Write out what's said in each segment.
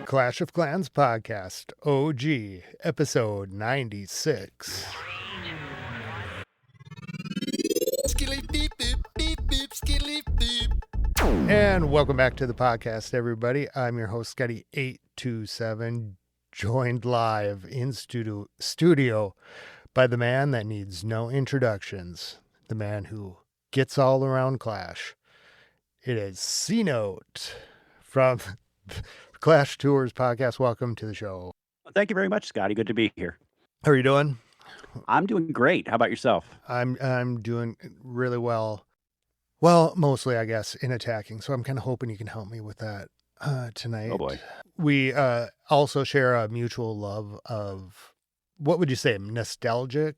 Clash of Clans podcast, OG, episode 96. And welcome back to the podcast, everybody. I'm your host, Scotty 827, joined live in studio by the man that needs no introductions, the man who gets all around Clash. It is C-Note from Clash Tours podcast. Welcome to the show. Thank you very much, Scotty. Good to be here. How are you doing? I'm doing great. How about yourself? I'm doing really well. Well, mostly, I guess, in attacking. So I'm kind of hoping you can help me with that tonight. Oh, boy. We also share a mutual love of, what would you say, nostalgic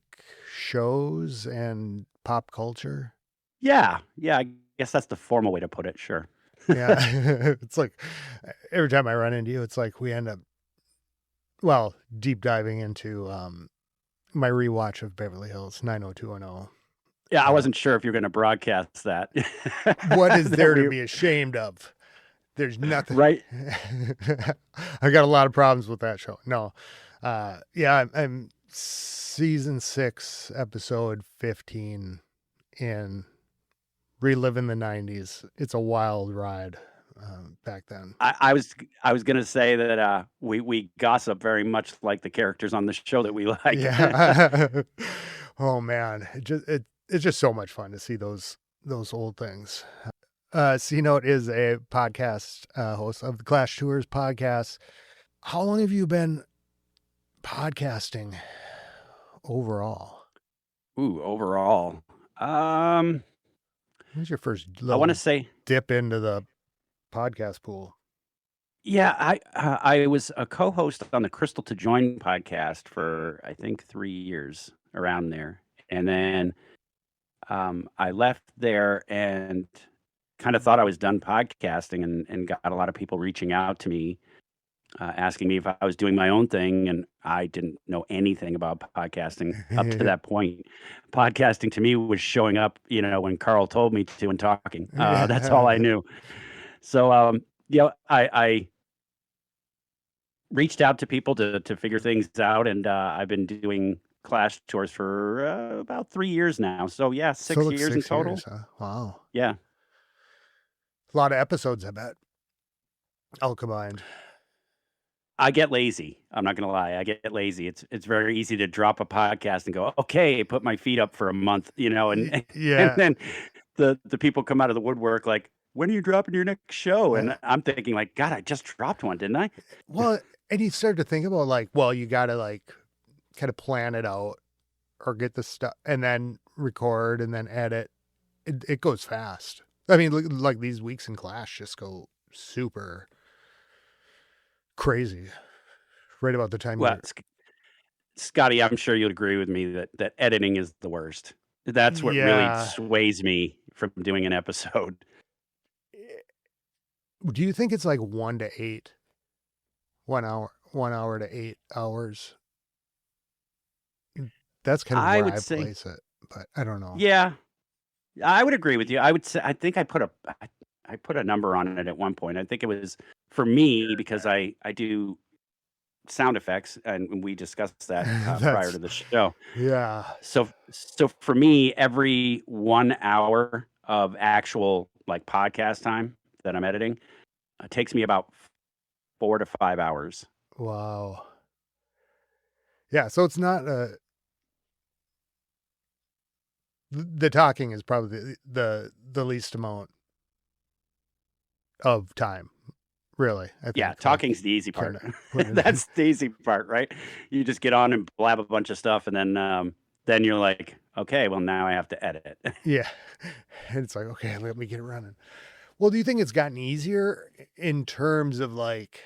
shows and pop culture? Yeah. I guess that's the formal way to put it. Sure. Yeah. It's like every time I run into you, it's like we end up, well, deep diving into my rewatch of Beverly Hills 90210. Yeah, I wasn't sure if you're going to broadcast that. What is there to be ashamed of? There's nothing. Right. I got a lot of problems with that show. No. Yeah, I'm season 6, episode 15 in reliving the 90s. It's a wild ride back then. I was going to say that we gossip very much like the characters on the show that we like. Yeah. Oh man, it's just so much fun to see those old things. C-Note is a podcast host of the Clash Tours podcast. How long have you been podcasting overall? Overall. When was your first I want to say dip into the podcast pool? Yeah, I was a co-host on the Crystal to Join podcast for I think 3 years, around there. And then I left there and kind of thought I was done podcasting and got a lot of people reaching out to me, asking me if I was doing my own thing. And I didn't know anything about podcasting up to that point. Podcasting to me was showing up, when Carl told me to and talking. That's all I knew. So, I reached out to people to figure things out. And I've been doing Clash tours for about 3 years now. So yeah, 6 years in total. Huh? Wow. Yeah. A lot of episodes, I bet. All combined. I get lazy. I'm not going to lie. I get lazy. It's very easy to drop a podcast and go, okay, put my feet up for a month, and yeah. And then the people come out of the woodwork like, when are you dropping your next show? And I'm thinking like, God, I just dropped one, didn't I? Well, and you start to think about like, well, you got to kind of plan it out or get the stuff and then record and then edit. It goes fast. I mean, like these weeks in Clash just go super crazy right about the time. Well, Scotty, I'm sure you'd agree with me that editing is the worst. That's what really sways me from doing an episode. Do you think it's like 1 to 8? 1 hour to 8 hours? That's kind of where I place it, but I don't know. Yeah, I would agree with you. I would say, I think I put a number on it at one point. I think it was for me because I do sound effects and we discussed that prior to the show. Yeah. So for me, every 1 hour of actual like podcast time that I'm editing takes me about 4 to 5 hours. Wow. Yeah. So it's not the talking is probably the least amount of time, really. I think. Yeah, talking's the easy part. That's the easy part, right? You just get on and blab a bunch of stuff, and then you're like, okay, well now I have to edit. Yeah, and it's like, okay, let me get it running. Well, do you think it's gotten easier in terms of like,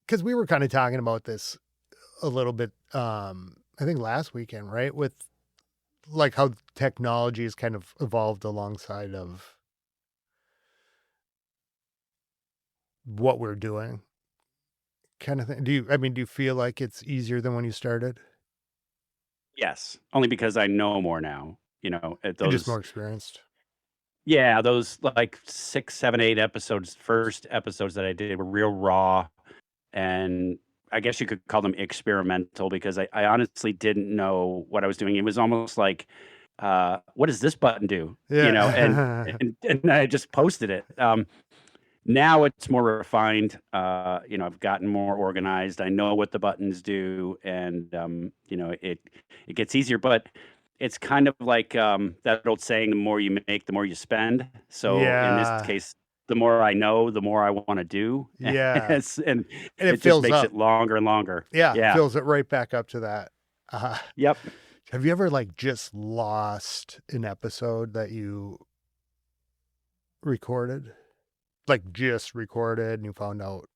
because we were kind of talking about this a little bit, I think last weekend, right? With like how technology has kind of evolved alongside of what we're doing, kind of thing. Do you feel like it's easier than when you started? Yes, only because I know more now. You're just more experienced. Yeah, those like 6, 7, 8 episodes, first episodes that I did were real raw, and I guess you could call them experimental because I honestly didn't know what I was doing. It was almost like, what does this button do? You know, and Yeah. and I just posted it. Now it's more refined. I've gotten more organized. I know what the buttons do, and it gets easier. But it's kind of like that old saying: "The more you make, the more you spend." So in this Yeah. case, the more I know, the more I want to do, Yeah. and And it it just fills makes up. it longer and longer. Yeah, Yeah. fills it right back up to that. Uh, Yep. have you ever like just lost an episode that you recorded? Like just recorded and you found out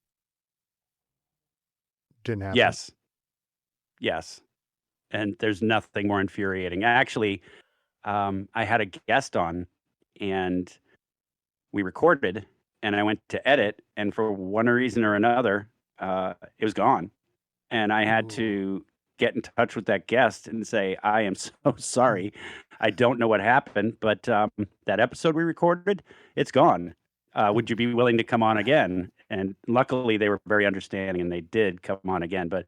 didn't happen? Yes. Yes. And there's nothing more infuriating. Actually, I had a guest on, and we recorded, and I went to edit, and for one reason or another, it was gone. And I had Ooh. to get in touch with that guest and say, I am so sorry. I don't know what happened, but that episode we recorded, it's gone. Would you be willing to come on again? And luckily, they were very understanding and they did come on again. But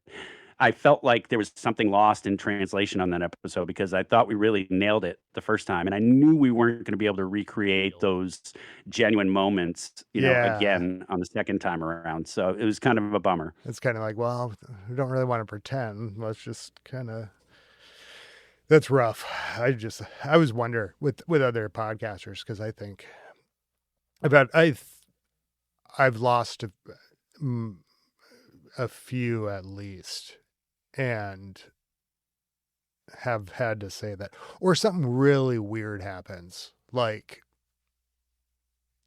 I felt like there was something lost in translation on that episode because I thought we really nailed it the first time. And I knew we weren't going to be able to recreate those genuine moments, Yeah. again on the second time around. So it was kind of a bummer. It's kind of like, well, we don't really want to pretend. Let's just kind of. That's rough. I always wonder with other podcasters because I think about I've lost mm, a few at least, and have had to say that, or something really weird happens, like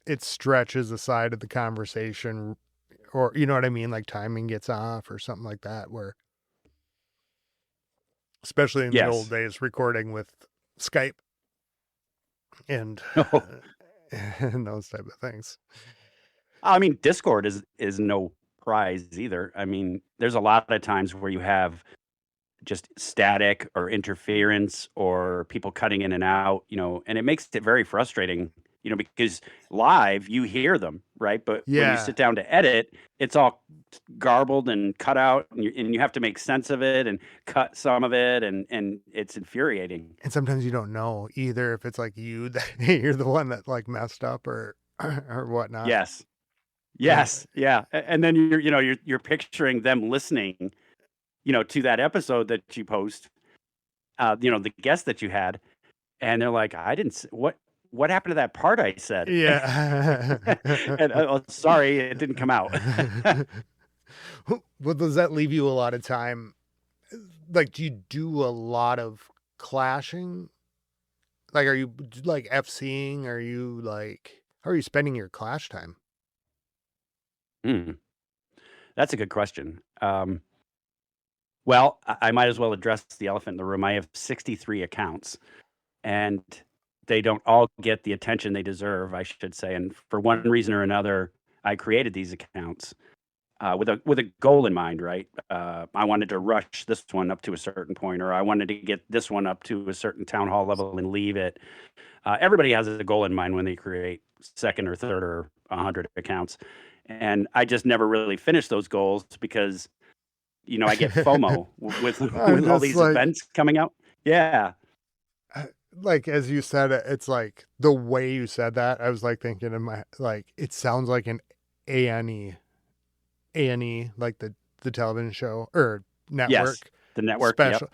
it stretches the side of the conversation, or you know what I mean, like timing gets off or something like that, where especially in the old Yes. days recording with Skype and Oh, and those type of things. I mean, Discord is no prize either. I mean, there's a lot of times where you have just static or interference or people cutting in and out, and it makes it very frustrating, because live you hear them, right? But when you Yeah, sit down to edit, it's all garbled and cut out, and you have to make sense of it and cut some of it, and it's infuriating. and sometimes you don't know either if it's like you that you're the one that like messed up or or whatnot. Yes. And Yes. Yeah. And then you're picturing them listening, to that episode that you post, the guest that you had, and they're like, "I didn't what happened to that part I said?" yeah. And, "Oh, sorry, it didn't come out." Well, does that leave you a lot of time? Like, do you do a lot of clashing? Like, are you like FCing? Are you like, how are you spending your clash time? Hmm, that's a good question. Well, I might as well address the elephant in the room. I have 63 accounts, and they don't all get the attention they deserve, I should say, and for one reason or another, I created these accounts. With a goal in mind, right? I wanted to rush this one up to a certain point, or I wanted to get this one up to a certain town hall level and leave it. Everybody has a goal in mind when they create second or third or 100 accounts, and I just never really finished those goals because I get FOMO with I'm with all just these like, events coming out. Yeah. like as you said it, it's like the way you said that. I was like thinking in my like it sounds like an A and E, A&E, like the television show or Yes. network The network. Yep. special.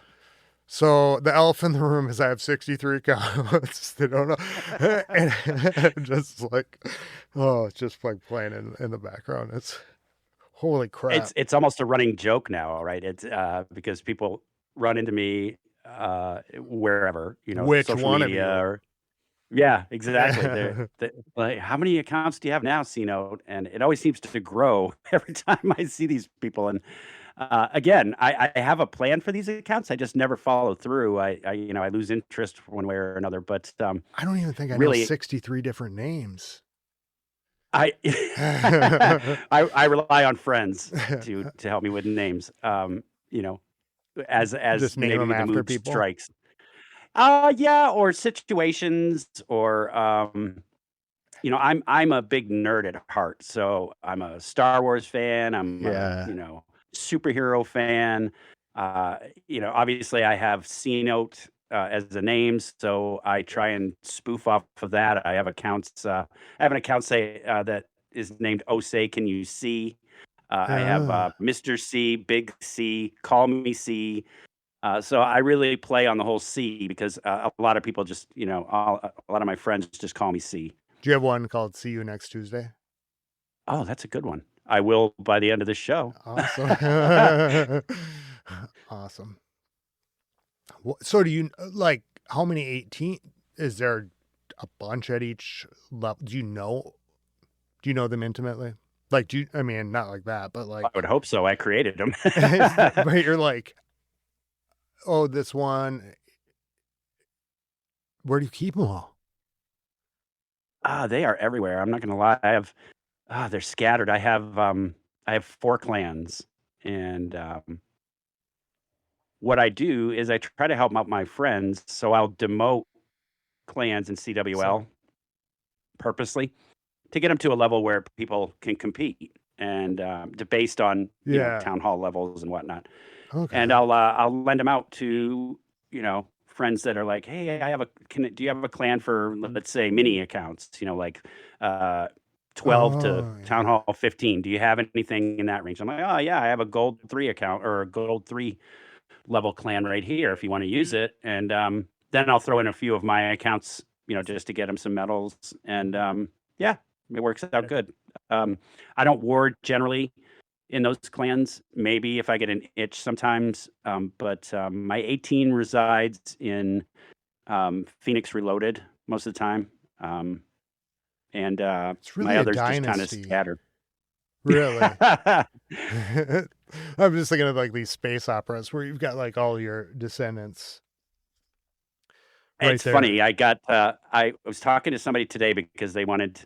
So the elephant in the room is I have 63 counts. They don't know. And just like, oh, it's just like playing in the background. It's holy crap. It's almost a running joke now, right? It's because people run into me wherever, Which social one of media you? or yeah, exactly. They're like, how many accounts do you have now, C Note? And it always seems to grow every time I see these people. And again, I have a plan for these accounts. I just never follow through. I lose interest one way or another. But I don't even think I know really, 63 different names. I I rely on friends to help me with names. As Just name them maybe the after mood people. strikes. Yeah, or situations or I'm a big nerd at heart. So I'm a Star Wars fan. I'm a, Yeah. superhero fan. Uh, obviously I have C Note as the name, so I try and spoof off of that. I have accounts. I have an account that is named Osei. Can you see? I have Ah. Mr. C, Big C, Call Me C. So I really play on the whole C because a lot of people just, a lot of my friends just call me C. Do you have one called "See You Next Tuesday"? Oh, that's a good one. I will by the end of this show. Awesome. Awesome. So do you like how many 18 is there? A bunch at each level? Do you know them intimately? Like, I mean, not like that, but I like, would hope so. I created them. but you're like, oh, this one, where do you keep them all? They are everywhere. I'm not gonna lie. They're scattered. I have 4 clans, and what I do is I try to help out my friends, so I'll demote clans in So, CWL purposely to get them to a level where people can compete and based on yeah. town hall levels and whatnot. And Okay. I'll lend them out to friends that are like, hey, do you have a clan for, let's say, mini accounts? Like uh, 12 to Oh, town yeah. hall 15. Do you have anything in that range? I'm like, oh yeah, I have a gold 3 account or a gold 3 level clan right here if you want to use it. And then I'll throw in a few of my accounts, just to get them some medals. And yeah, it works out good. I don't ward generally in those clans. Maybe if I get an itch sometimes, but my 18 resides in Phoenix Reloaded most of the time, and It's my really a others just kind of dynasty, scattered. really. I'm just thinking of like these space operas where you've got like all your descendants right It's there. funny. I was talking to somebody today because they wanted,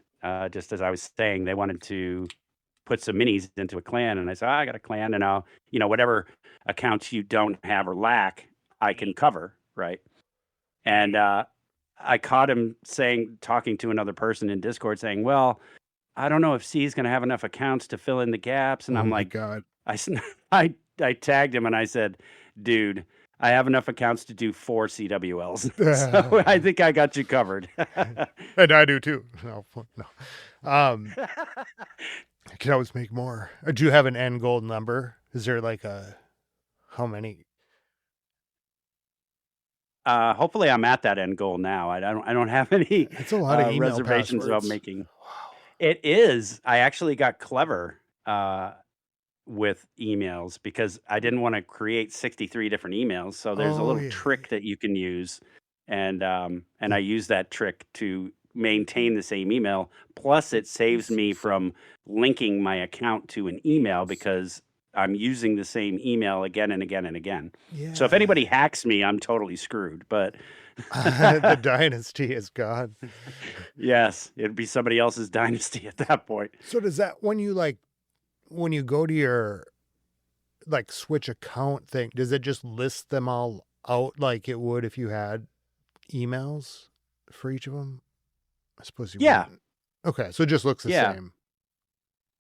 just as I was saying, they wanted to put some minis into a clan, and I said, I got a clan, and whatever accounts you don't have or lack, I can cover, right? And I caught him talking to another person in Discord, saying, "Well, I don't know if C is going to have enough accounts to fill in the gaps." And Oh I'm my like, God. I tagged him and I said, "Dude, I have enough accounts to do 4 CWLs, so I think I got you covered." And I do too. No, no. I could always make more. Do you have an end goal number? Is there like how many? Hopefully, I'm at that end goal now. I don't have any It's a lot of email reservations about passwords. making. Wow. It is. I actually got clever with emails because I didn't want to create 63 different emails. So there's a Oh little yeah. trick that you can use, and I use that trick to maintain the same email. Plus, it saves me from linking my account to an email because I'm using the same email again and again and again. So if Yeah. anybody hacks me, I'm totally screwed. But The dynasty is gone. yes, it'd be somebody else's dynasty at that point. So does that when you go to your like switch account thing, does it just list them all out like it would if you had emails for each of them? I suppose you Yeah, wouldn't. Okay, so it just looks the yeah. same.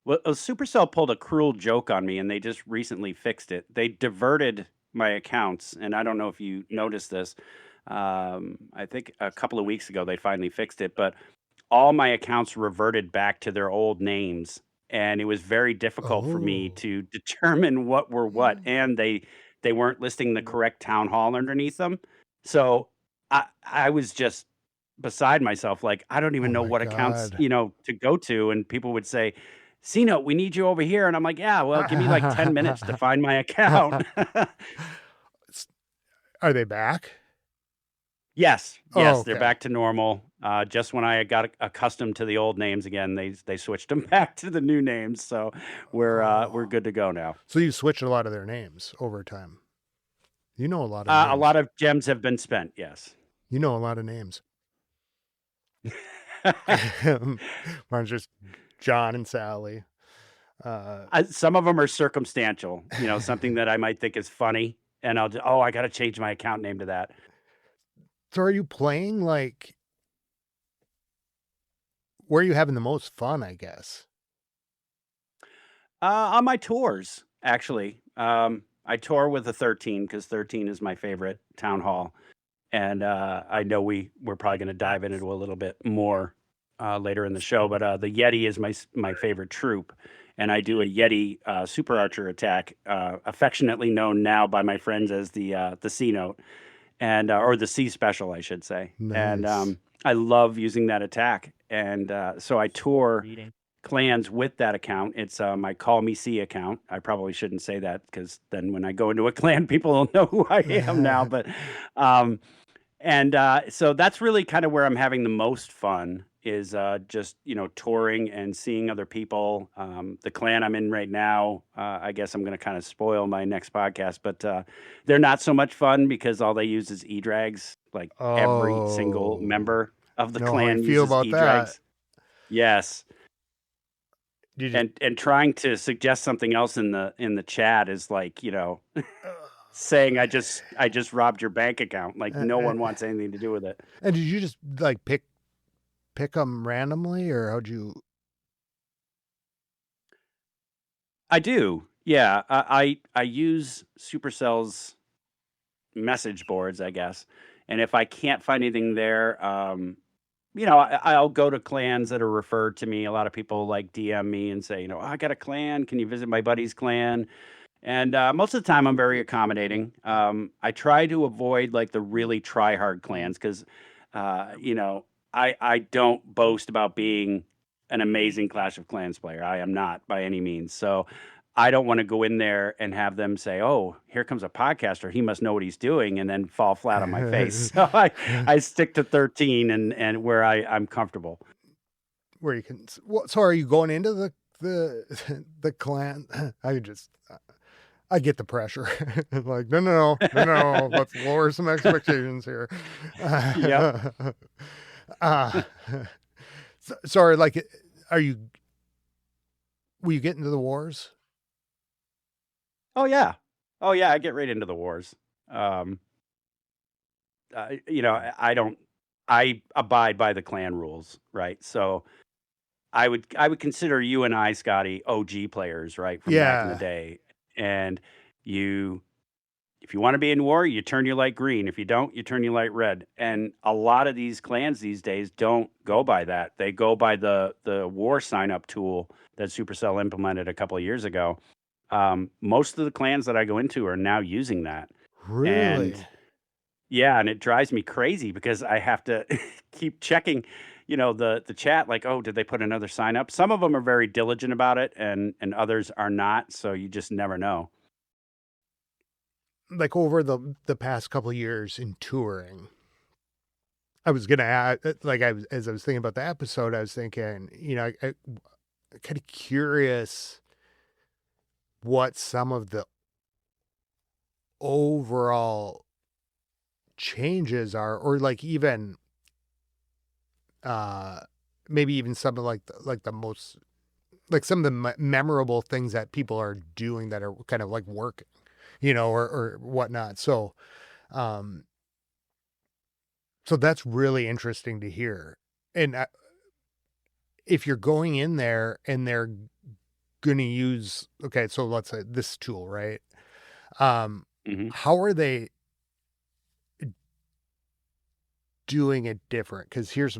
Well, Supercell pulled a cruel joke on me, and they just recently fixed it. They diverted my accounts, and I don't know if you noticed this. I think a couple of weeks ago they finally fixed it, but all my accounts reverted back to their old names, and it was very difficult for me Oh. to determine what were what, and they weren't listing the correct town hall underneath them. So I was just beside myself, like I don't Oh even know my what accounts God. to go to, and people would say, "C-Note, we need you over here," and I'm like, "Yeah, well, give me like 10 minutes to find my account." S- Are they back? Yes, Oh, yes, they're okay. back to normal. Just when I got accustomed to the old names again, they switched them back to the new names, so we're Oh. good to go now. So you switched a lot of their names over time. You know a lot of A names. lot of gems have been spent, yes. You know a lot of names. Mine's just John and Sally. Uh, Some of them are circumstantial, something that I might think is funny, and oh, I gotta change my account name to that. so are you playing like where are you having the most fun, I guess? On my tours, actually. I tour with the 13 because 13 is my favorite town hall. And I know we're probably going to dive into it a little bit more later in the show, but the Yeti is my favorite troop, and I do a Yeti super archer attack, affectionately known now by my friends as the C note, and or the C special, I should say. And Nice. I love using that attack, and so I tour Reading. clans with that account. It's my Call Me C account. I probably shouldn't say that because then when I go into a clan, people don't know who I am now. But um, and so that's really kind of where I'm having the most fun is just touring and seeing other people. The clan I'm in right now, I guess I'm going to kind of spoil my next podcast, but they're not so much fun because all they use is e-drags. Like every single Oh, member of the know how you clan feel uses about that. e-drags. Yes, Did you? and trying to suggest something else in the chat is like saying I just robbed your bank account. Like no Uh, one wants anything to do with it. and did you just like pick them randomly, or how'd you? I do. Yeah, I use Supercell's message boards, I guess. And if I can't find anything there, I'll go to clans that are referred to me. A lot of people like DM me and say, "Oh, I got a clan. Can you visit my buddy's clan?" And most of the time, I'm very accommodating. I try to avoid like the really try hard clans because, I don't boast about being an amazing Clash of Clans player. I am not by any means. So I don't want to go in there and have them say, "Oh, here comes a podcaster. He must know what he's doing," and then fall flat on my face. So I stick to 13 and where I'm comfortable. Where you can? So are you going into the the clan? I get the pressure. Like, no. Let's lower some expectations here. Yep. uh, sorry, like, are you? Will you get into the wars? Oh yeah. Oh yeah. I get right into the wars. Um, I don't. I abide by the clan rules, right? So I would consider you and I, Scotty, OG players, right, from back in the Yeah, day. And you, if you want to be in war, you turn your light green. If you don't, you turn your light red. And a lot of these clans these days don't go by that. They go by the war sign up tool that Supercell implemented a couple of years ago. Most of the clans that I go into are now using that. And really. yeah, and it drives me crazy because I have to keep checking, the chat like, "Oh, did they put another sign up?" Some of them are very diligent about it and others are not, so you just never know. Like over the past couple of years in touring, I was gonna add, like as I was thinking about the episode, I was thinking, I kind of curious what some of the overall changes are, or like even uh maybe even something like the most like some of the memorable things that people are doing that are kind of like working, or whatnot. Um so that's really interesting to hear. And if you're going in there and they're going to use, okay, so let's say this tool, right? Hmm. How are they doing it different? Because here's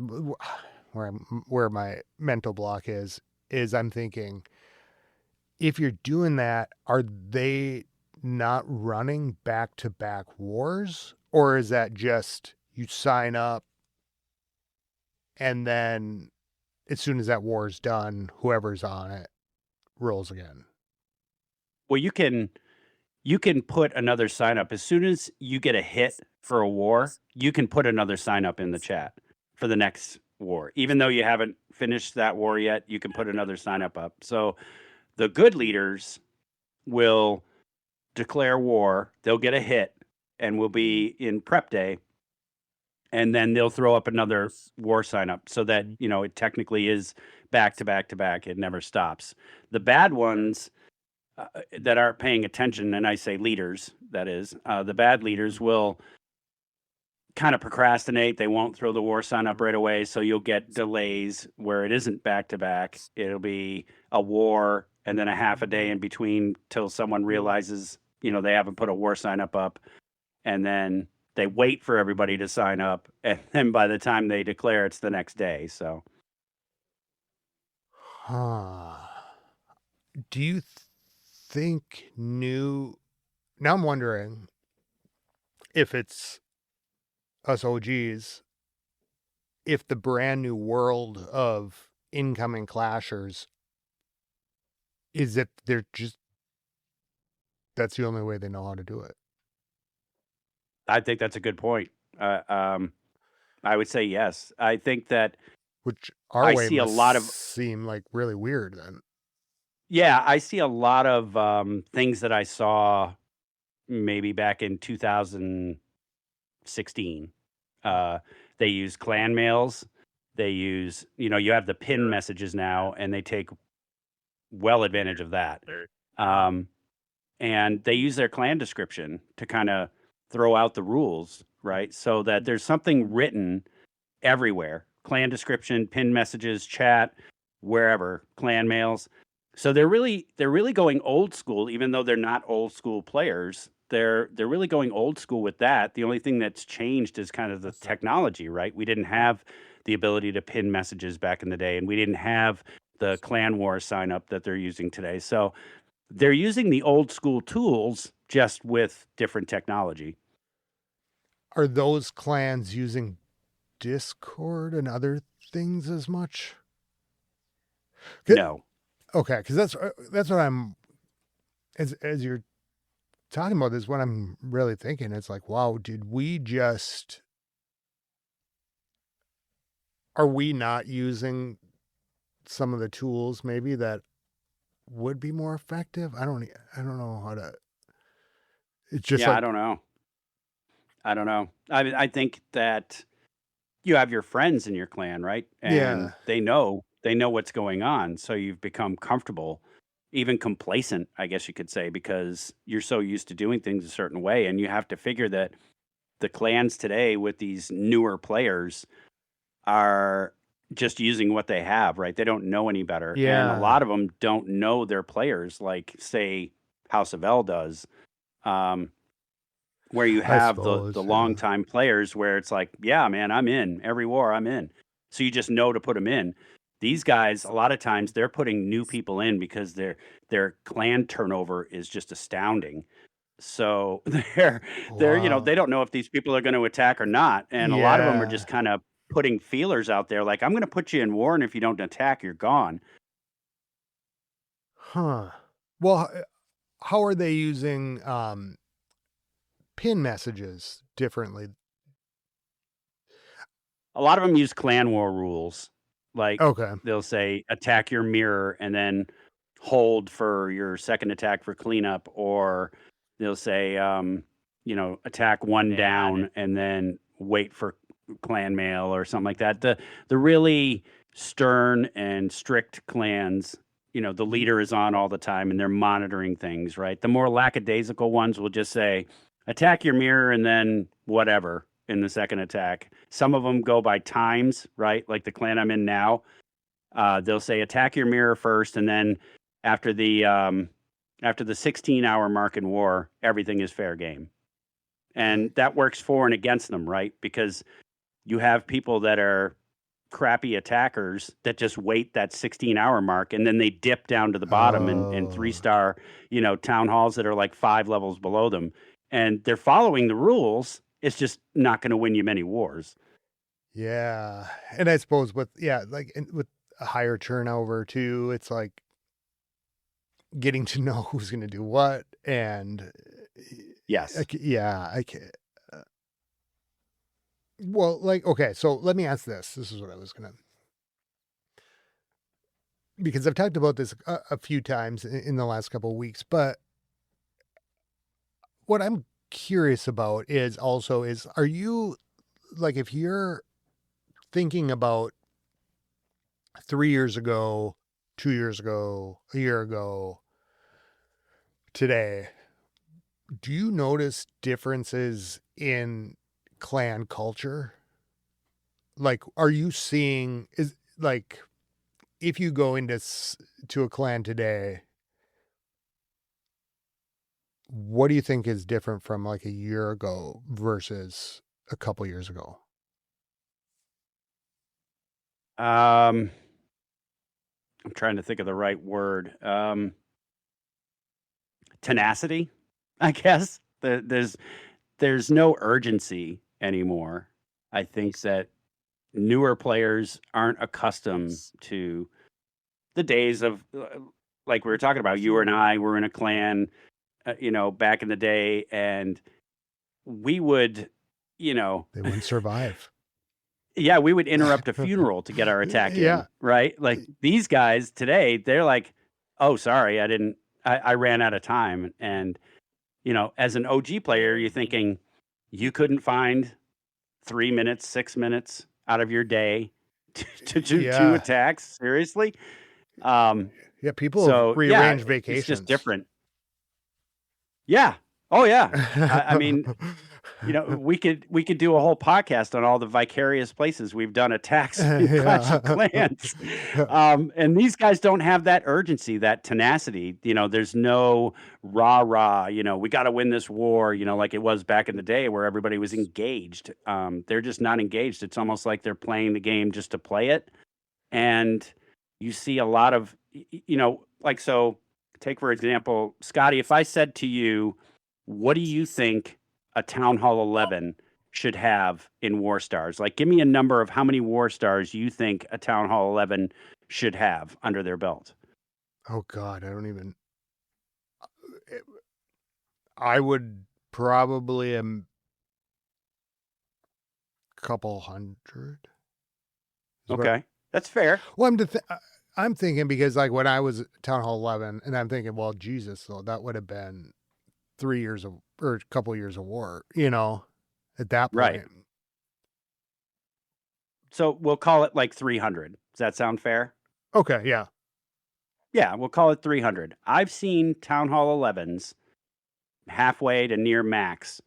where my mental block is I'm thinking, if you're doing that, are they not running back to back wars, or is that just you sign up and then as soon as that war is done, whoever's on it rolls again? Well, you can put another sign up as soon as you get a hit for a war. You can put another sign up in the chat for the next war, even though you haven't finished that war yet. You can put another sign up. So the good leaders will declare war. They'll get a hit, and will be in prep day, and then they'll throw up another war sign up so that it technically is back to back to back. It never stops. The bad ones that aren't paying attention, and I say leaders, that is, the bad leaders will kind of procrastinate. They won't throw the war sign up right away. So you'll get delays where it isn't back to back. It'll be a war and then a half a day in between till someone realizes, they haven't put a war sign up. And then they wait for everybody to sign up. And then by the time they declare, it's the next day. So, Huh. Do you think now I'm wondering if it's us OGs, if the brand new world of incoming clashers is that that's the only way they know how to do it. I think that's a good point. I would say yes. I think that Which our I way see a must lot of seem like really weird then. yeah, I see a lot of things that I saw maybe back in 2016. Uh, they use clan mails. They use, you have the pin messages now, and they take well advantage of that. Um, and they use their clan description to kind of throw out the rules, right? So that there's something written everywhere. Clan description, pin messages, chat, wherever, clan mails. So they're really going old school, even though they're not old school players. They're really going old school with that. The only thing that's changed is kind of the technology, right? We didn't have the ability to pin messages back in the day, and we didn't have the clan war sign up that they're using today. So they're using the old school tools just with different technology. Are those clans using Discord and other things as much? No. Okay, because that's what I'm as you're talking about this. What I'm really thinking, it's like, wow, are we not using some of the tools maybe that would be more effective? I don't know how to. It's just Yeah, I like, don't know. I don't know. I think that you have your friends in your clan, right? And yeah, they know what's going on. So you've become comfortable, even complacent, I guess you could say, because you're so used to doing things a certain way. And you have to figure that the clans today with these newer players are just using what they have, right? They don't know any better. And a yeah, lot of them don't know their players like, say, House of L does. Um, where you I have the suppose, yeah, longtime players where it's like, yeah, man, I'm in every war, I'm in. So you just know to put them in. These guys, a lot of times, they're putting new people in because their clan turnover is just astounding. So they wow, don't know if these people are going to attack or not, and a lot of them are yeah, just kind of putting feelers out there, like I'm going to put you in war, and if you don't attack, you're gone. huh. Well, how are they using pin messages differently? A lot of them use clan war rules. Like, Okay, they'll say, "Attack your mirror," and then hold for your second attack for cleanup, or they'll say, "Attack 1 down," and then wait for clan mail or something like that. The really stern and strict clans, the leader is on all the time, and they're monitoring things, right? The more lackadaisical ones will just say, "Attack your mirror," and then whatever in the second attack. Some of them go by times, right? Like the clan I'm in now, they'll say attack your mirror first, and then after the um, after the 16-hour mark in war, everything is fair game, and that works for and against them, right? Because you have people that are crappy attackers that just wait that 16-hour mark, and then they dip down to the bottom in three oh, star, town halls that are like 5 levels below them, and they're following the rules. It's just not going to win you many wars. yeah, and I suppose with a higher turnover too, it's like getting to know who's gonna do what, and Yes. yeah, I can. Well, like, okay, so let me ask this. This is what I was gonna, because I've talked about this a few times in the last couple of weeks, but what I'm curious about is are you like if you're thinking about 3 years ago, 2 years ago, a year ago, today, do you notice differences in clan culture? Like, are you seeing is like if you go to a clan today, what do you think is different from like a year ago versus a couple years ago? I'm trying to think of the right word. Tenacity, I guess. There's no urgency anymore. I think that newer players aren't accustomed to the days of like we were talking about. You and I were in a clan, back in the day, and we would, you know, They wouldn't survive. yeah, we would interrupt a funeral to get our attack Yeah. in, right? Like these guys today, they're like, "Oh, sorry, I ran out of time." And as an OG player, you're thinking you couldn't find 3 minutes, 6 minutes out of your day to do two Yeah. attacks. Seriously? Um, Yeah, people have so yeah, rearranged it's just vacations. different. Yeah. Oh yeah. I mean, we could do a whole podcast on all the vicarious places we've done attacks in Clash of Clans. And these guys don't have that urgency, that tenacity. There's no rah. We got to win this war. Like it was back in the day where everybody was engaged. They're just not engaged. It's almost like they're playing the game just to play it. And you see a lot of, like so. Take for example, Scotty. If I said to you, "What do you think a Town Hall 11 should have in War Stars?" Like, give me a number of how many War Stars you think a Town Hall 11 should have under their belt. Oh God, I don't even. I would probably couple hundred. Okay, that's fair. Well, I'm thinking because like when I was at Town Hall 11, and I'm thinking, well, Jesus, though that would have been 3 years of or a couple years of war, at that Right. point. So we'll call it like 300. Does that sound fair? Okay, yeah. Yeah, we'll call it 300. I've seen Town Hall 11s halfway to near max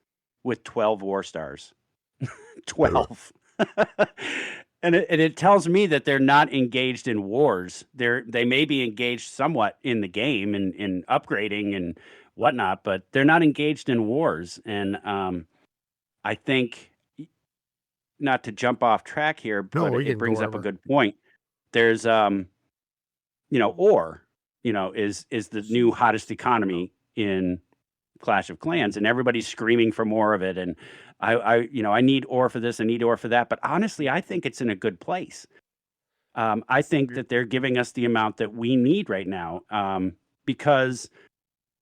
with 12 War Stars. 12. And it tells me that they're not engaged in wars. They may be engaged somewhat in the game and in upgrading and whatnot, but they're not engaged in wars. And I think, not to jump off track here, No, but we it can go brings up a over. good point. There's ore, is the new hottest economy in Clash of Clans, and everybody's screaming for more of it. And I need ore for this, I need ore for that. But honestly, I think it's in a good place. I think that they're giving us the amount that we need right now, because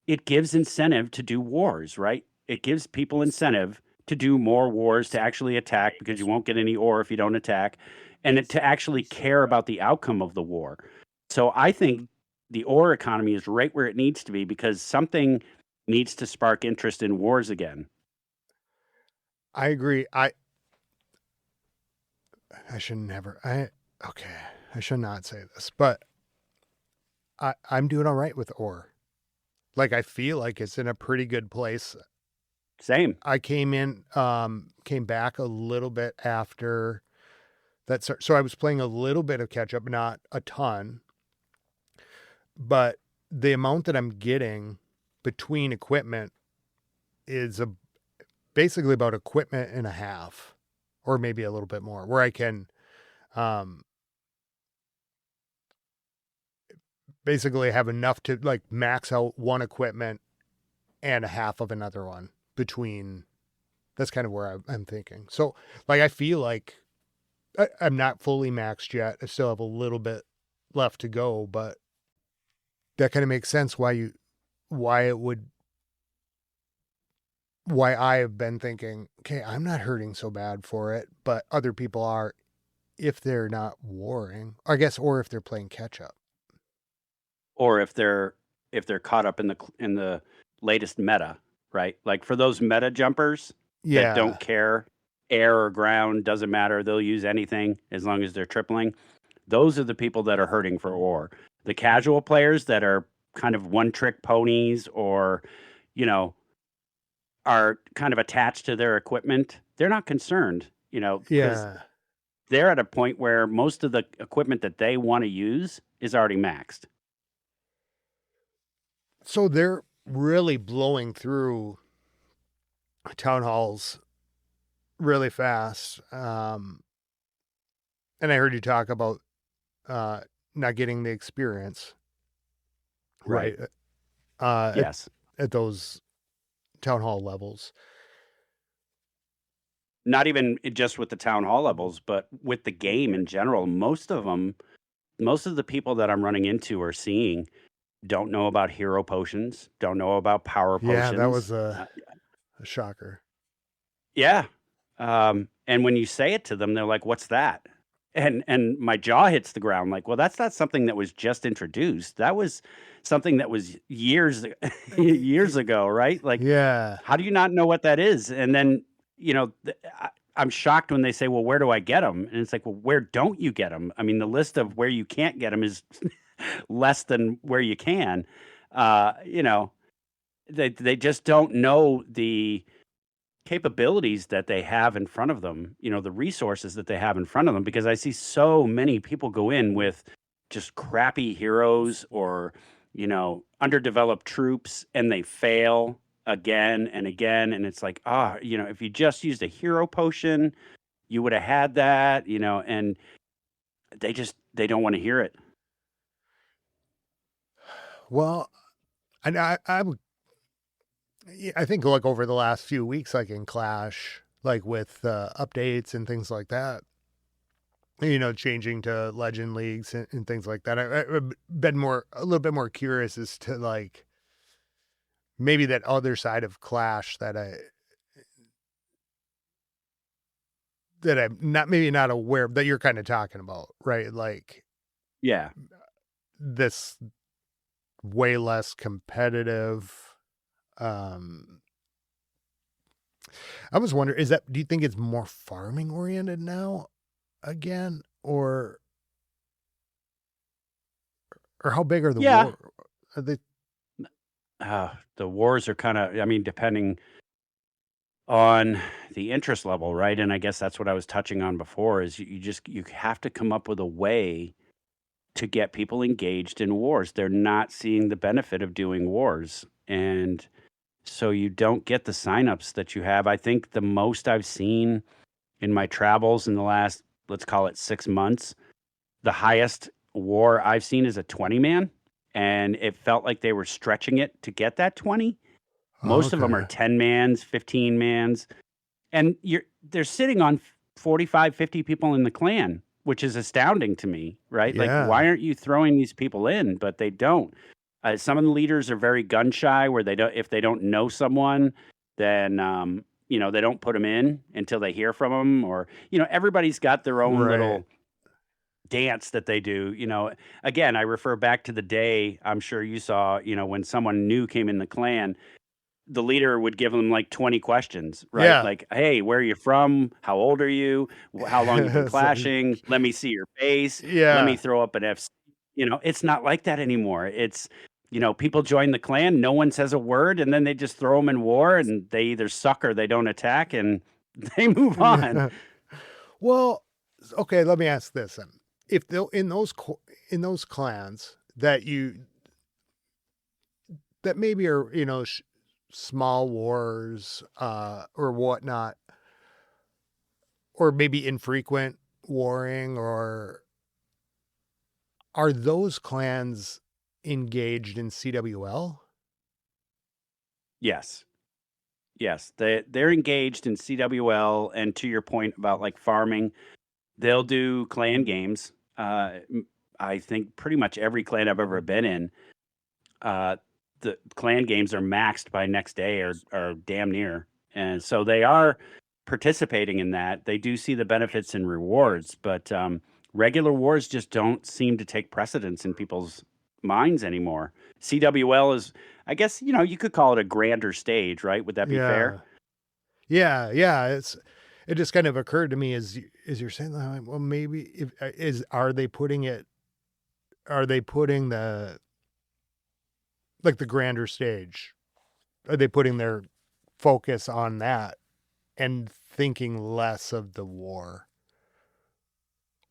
it gives incentive to do wars, right? It gives people incentive to do more wars, to actually attack, because you won't get any ore if you don't attack, and to actually care about the outcome of the war. So I think the ore economy is right where it needs to be, because something needs to spark interest in wars again. I agree. I should never. Okay. I should not say this, but I'm doing all right with ore. Like I feel like it's in a pretty good place. Same. I came back a little bit after that. So I was playing a little bit of catch up, not a ton, but the amount that I'm getting between equipment is basically about equipment and a half, or maybe a little bit more, where I can basically have enough to like max out one equipment and a half of another one between. That's kind of where I'm thinking. So like I feel like I'm not fully maxed yet. I still have a little bit left to go, but that kind of makes sense why it would why I have been thinking, okay, I'm not hurting so bad for it, but other people are, if they're not warring, I guess, or if they're playing catch up. Or if they're caught up in the latest meta, right? Like for those meta jumpers that Yeah. don't care, air or ground doesn't matter, they'll use anything as long as they're tripling. Those are the people that are hurting for ore. The casual players that are kind of one trick ponies, or you know are kind of attached to their equipment, they're not concerned, because Yeah. they're at a point where most of the equipment that they want to use is already maxed. So they're really blowing through town halls really fast. And I heard you talk about uh, not getting the experience, Right. right? Uh, at, Yes. at those town hall levels. Not even just with the town hall levels, but with the game in general. Most of the people that I'm running into or seeing don't know about hero potions, don't know about power Yeah, that potions. was a shocker. Yeah. And when you say it to them, they're like, "What's that?" And my jaw hits the ground like, "Well, that's not something that was just introduced. That was something that was years years ago, right? Like, Yeah. how do you not know what that is?" And then, I'm shocked when they say, "Well, where do I get them?" And it's like, "Well, where don't you get them?" I mean, the list of where you can't get them is less than where you can. Uh, you know, they just don't know the capabilities that they have in front of them, the resources that they have in front of them, because I see so many people go in with just crappy heroes or, underdeveloped troops, and they fail again and again. And it's like, if you just used a hero potion, you would have had that, and they don't want to hear it. Well, and I think like over the last few weeks, like in Clash, like with updates and things like that, changing to legend leagues and things like that. I've been a little bit more curious as to like maybe that other side of Clash that I'm not maybe not aware that you're kind of talking about, right? Like Yeah. this way less competitive. Um, I was wondering, do you think it's more farming oriented now again, or how big are the Yeah. war? Are they, The wars are kind of, I mean, depending on the interest level, right? And I guess that's what I was touching on before is you have to come up with a way to get people engaged in wars. They're not seeing the benefit of doing wars. And so you don't get the signups that you have. I think the most I've seen in my travels in the last, let's call it 6 months, the highest war I've seen is a 20 man, and it felt like they were stretching it to get that 20. Most of them are okay. 10 mans, 15 mans, and they're sitting on 45, 50 people in the clan, which is astounding to me, right? Like, Yeah. why aren't you throwing these people in? But they don't. Some of the leaders are very gun shy, where they don't, if they don't know someone, then they don't put them in until they hear from them, or everybody's got their own Right. little dance that they do. Again, I refer back to the day I'm sure you saw, when someone new came in the clan, the leader would give them like 20 questions, right? Yeah. Like, "Hey, where are you from? How old are you? How long you been So, clashing? Let me see your face. Let me yeah. throw up an FC." It's not like that anymore. It's, people join the clan, no one says a word, and then they just throw them in war, and they either suck or they don't attack, and they move on. Well, okay, let me ask this then. If in those clans that maybe are, small wars or whatnot, or maybe infrequent warring, or are those clans engaged in CWL? Yes. Yes, they're engaged in CWL, and to your point about, like, farming, they'll do clan games. I think pretty much every clan I've ever been in, uh, the clan games are maxed by next day or damn near, and so they are participating in that. They do see the benefits and rewards, but, regular wars just don't seem to take precedence in people's minds anymore. CWL is, I guess, you could call it a grander stage, right? Would that be fair? Yeah. Yeah, yeah, it just kind of occurred to me as you're saying that, I'm like, well, maybe if is are they putting the grander stage? Are they putting their focus on that and thinking less of the war,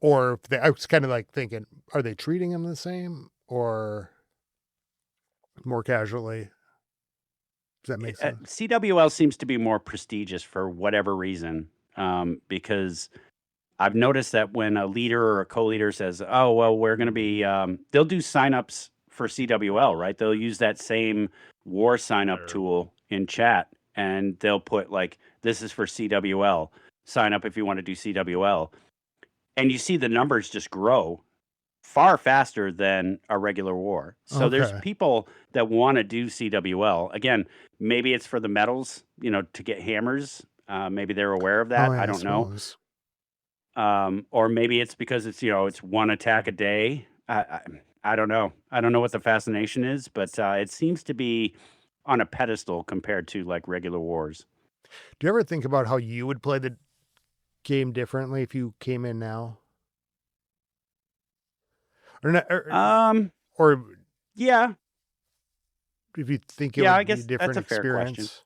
or if I was kind of like thinking, are they treating them the same or more casually? Does that make sense? CWL seems to be more prestigious for whatever reason, because I've noticed that when a leader or a co-leader says, "Oh, well, we're going to be," they'll do signups for CWL, right? They'll use that same war sign-up tool in chat, and they'll put like, "This is for CWL. Sign up if you want to do CWL," and you see the numbers just grow far faster than a regular war. So there's Okay. people that want to do CWL. Again, maybe it's for the medals, to get hammers. Maybe they're aware of Oh that. yeah, I I don't know. suppose. Or maybe it's because it's one attack a day. I don't know. I don't know what the fascination is, but it seems to be on a pedestal compared to like regular wars. Do you ever think about how you would play the game differently if you came in now, or not, Um, or yeah, if you think it yeah, I would be a guess that's different a fair question. experience?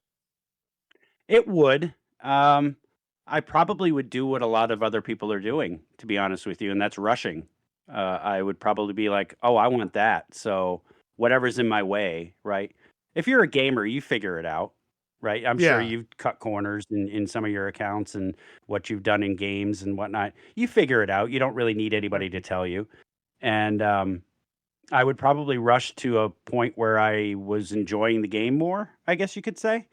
It would. I probably would do what a lot of other people are doing, to be honest with you, and that's rushing. I would probably be like, "Oh, I want that." So whatever's in my way, right? If you're a gamer, you figure it out, right? I'm sure Yeah. you've cut corners in some of your accounts and what you've done in games and whatnot. You figure it out. You don't really need anybody to tell you. And I would probably rush to a point where I was enjoying the game more, I guess you could say,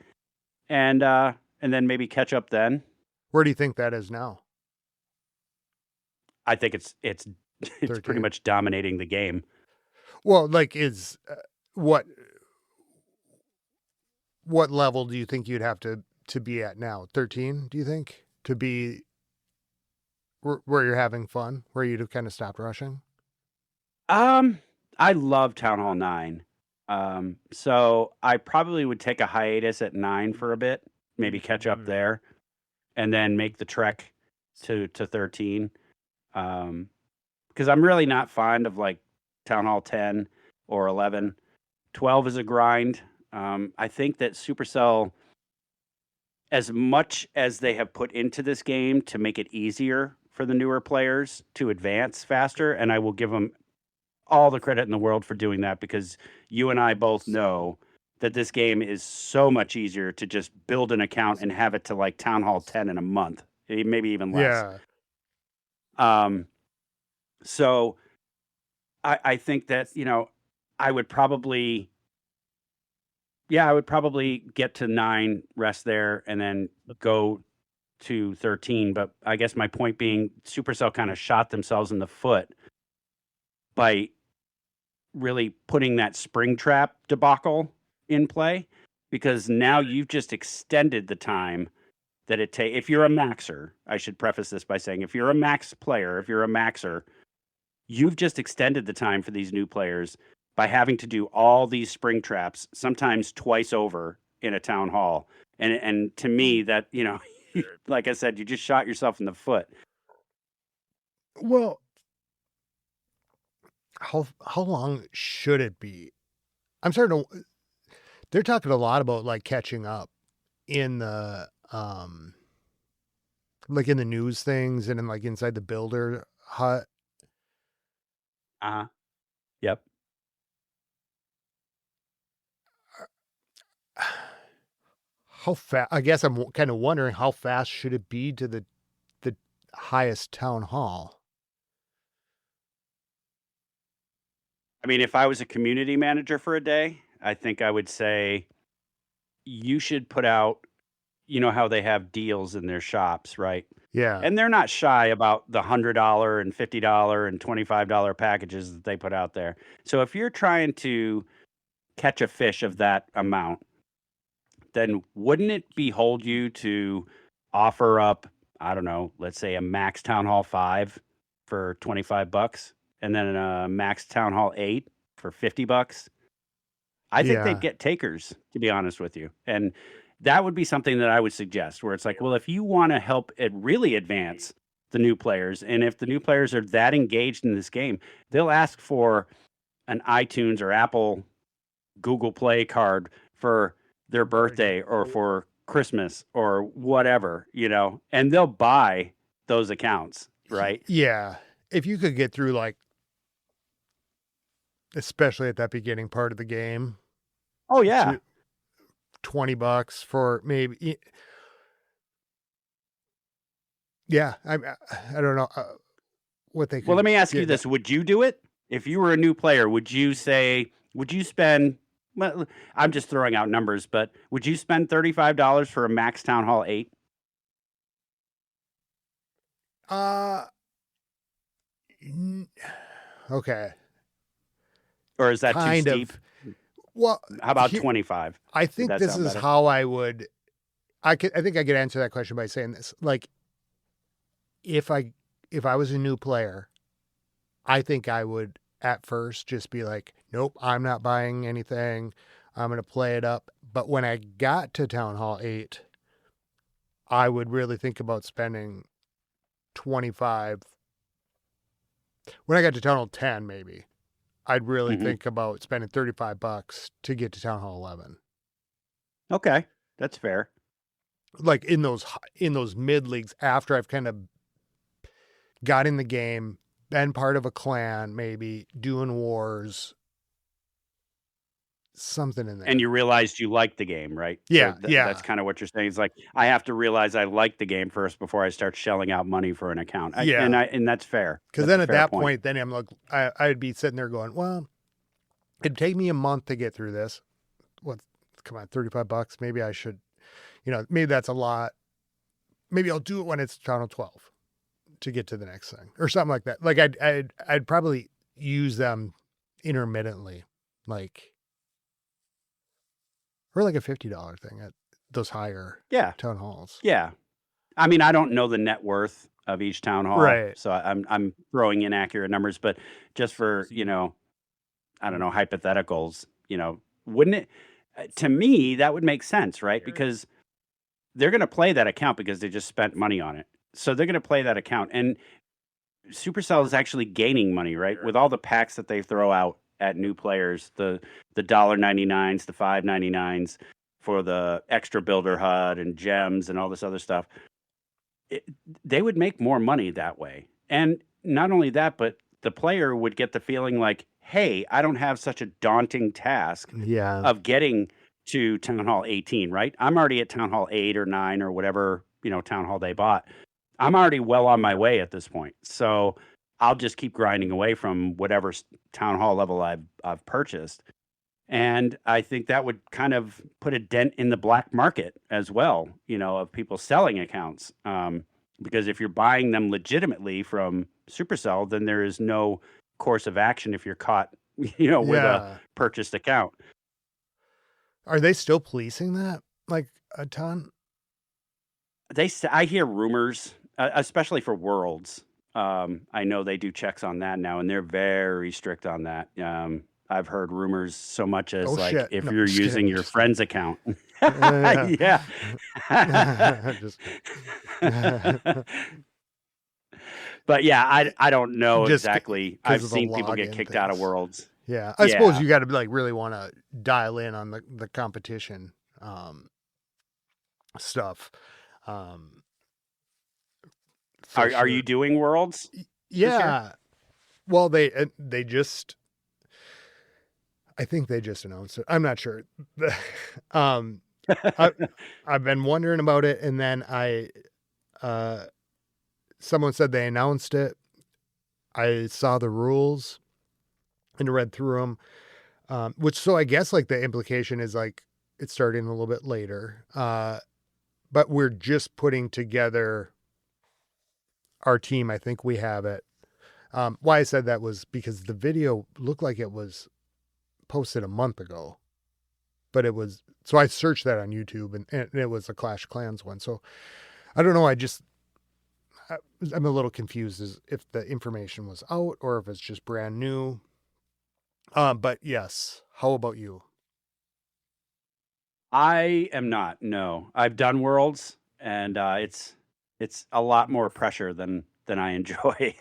and then maybe catch up then. Where do you think that is now? I think it's it's pretty 13. much dominating the game. Well, like, is what what level do you think you'd have to be at now? 13, do you think? To be where you're having fun, where you'd have kind of stopped rushing? Um, I love Town Hall 9. So I probably would take a hiatus at 9 for a bit, maybe catch up there, and then make the trek to 13. Because I'm really not fond of like Town Hall 10 or 11. 12 is a grind. I think that Supercell, as much as they have put into this game to make it easier for the newer players to advance faster, and I will give them all the credit in the world for doing that because you and I both know that this game is so much easier to just build an account and have it to like Town Hall 10 in a month, maybe even less. Yeah. Um, so I think that, I would probably, yeah, I would probably get to 9, rest there, and then go to 13. But I guess my point being, Supercell kind of shot themselves in the foot by really putting that Springtrap debacle in play because now you've just extended the time that it takes. If you're a maxer, I should preface this by saying, if you're a max player, if you're a maxer, you've just extended the time for these new players by having to do all these spring traps, sometimes twice over in a town hall. And to me, that like I said, you just shot yourself in the foot. Well, how long should it be? I'm starting to. They're talking a lot about like catching up in the like in the news things and in like inside the builder hut. Uh huh. Yep. How fast? I guess I'm kind of wondering how fast should it be to the highest town hall? I mean, if I was a community manager for a day, I think I would say you should put out, how they have deals in their shops, right? Yeah. And they're not shy about the $100 and $50 and $25 packages that they put out there. So if you're trying to catch a fish of that amount, then wouldn't it behold you to offer up, I don't know, let's say a max Town Hall 5 for $25 and then a max Town Hall 8 for $50? I think they'd Yeah. get takers, to be honest with you. And that would be something that I would suggest where it's like, well, if you want to help it really advance the new players, and if the new players are that engaged in this game, they'll ask for an iTunes or Apple Google Play card for their birthday or for Christmas or whatever, and they'll buy those accounts, right? Yeah. If you could get through, like, especially at that beginning part of the game, Oh yeah. to $20 for maybe. Yeah, I don't know what they Well, let could me ask you get. this. Would you do it? If you were a new player, would you spend, well, I'm just throwing out numbers, but would you spend $35 for a max Town Hall 8? Uh, okay, Or is that too kind steep? of. Well, How about here, 25? I Would think that this sound is better? how I would. I think I could answer that question by saying this. Like, if I was a new player, I think I would at first just be like, nope, I'm not buying anything. I'm going to play it up. But when I got to Town Hall 8, I would really think about spending 25. When I got to Town Hall 10, maybe I'd really Mhm. think about spending $35 to get to Town Hall 11. Okay, that's fair. Like in those mid leagues after I've kind of got in the game, been part of a clan, maybe doing wars, something in And there. you realized you liked the game, right? So Yeah, that's yeah. kind of what you're saying. It's like, I have to realize I like the game first before I start shelling out money for an account. Yeah. And that's fair. Because That's then a at fair that point. point, then I'm like, I'd be sitting there going, well, it'd take me a month to get through this. What? Come on, $35. Maybe I should, maybe that's a lot. Maybe I'll do it when it's Town Hall 12 to get to the next thing or something like that. Like I'd probably use them intermittently, like, or like a $50 thing at those higher Yeah. town halls. Yeah. I mean, I don't know the net worth of each town hall, Right. so I'm throwing inaccurate numbers, but just for, I don't know, hypotheticals, wouldn't it, to me, that would make sense, right? Because they're going to play that account because they just spent money on it. So they're going to play that account. And Supercell is actually gaining money, right? With all the packs that they throw out at new players, the $1.99s, the $5.99s for the extra builder HUD and gems and all this other stuff. They would make more money that way. And not only that, but the player would get the feeling like, hey, I don't have such a daunting task Yeah. of getting to Town Hall 18, right? I'm already at Town Hall 8 or 9 or whatever, town hall they bought. I'm already well on my way at this point. So I'll just keep grinding away from whatever town hall level I've purchased. And I think that would kind of put a dent in the black market as well, of people selling accounts. Because if you're buying them legitimately from Supercell, then there is no course of action if you're caught, with a Yeah. purchased account. Are they still policing that like a ton? I hear rumors, especially for Worlds. I know they do checks on that now, and they're very strict on that. I've heard rumors so much as Oh like shit! if No, you're just using kidding. your Just kidding. friend's account. Yeah. Yeah. Just But yeah, I don't know just exactly. because I've of the seen people get login kicked out of things. Worlds. Yeah, I suppose Yeah. you got to like really want to dial in on the competition stuff. Um, for Are you sure. doing Worlds this year? Yeah. Well, they just. I think they just announced it. I'm not sure. um, I've been wondering about it, and then someone said they announced it. I saw the rules and read through them. Which so I guess like the implication is like it's starting a little bit later. But we're just putting together our team. I think we have it. Why I said that was because the video looked like it was posted a month ago, but it was, so I searched that on YouTube and it was a Clash Clans one. So I don't know. I'm a little confused as if the information was out or if it's just brand new. But yes. How about you? I am not. No, I've done Worlds, and it's a lot more pressure than I enjoy.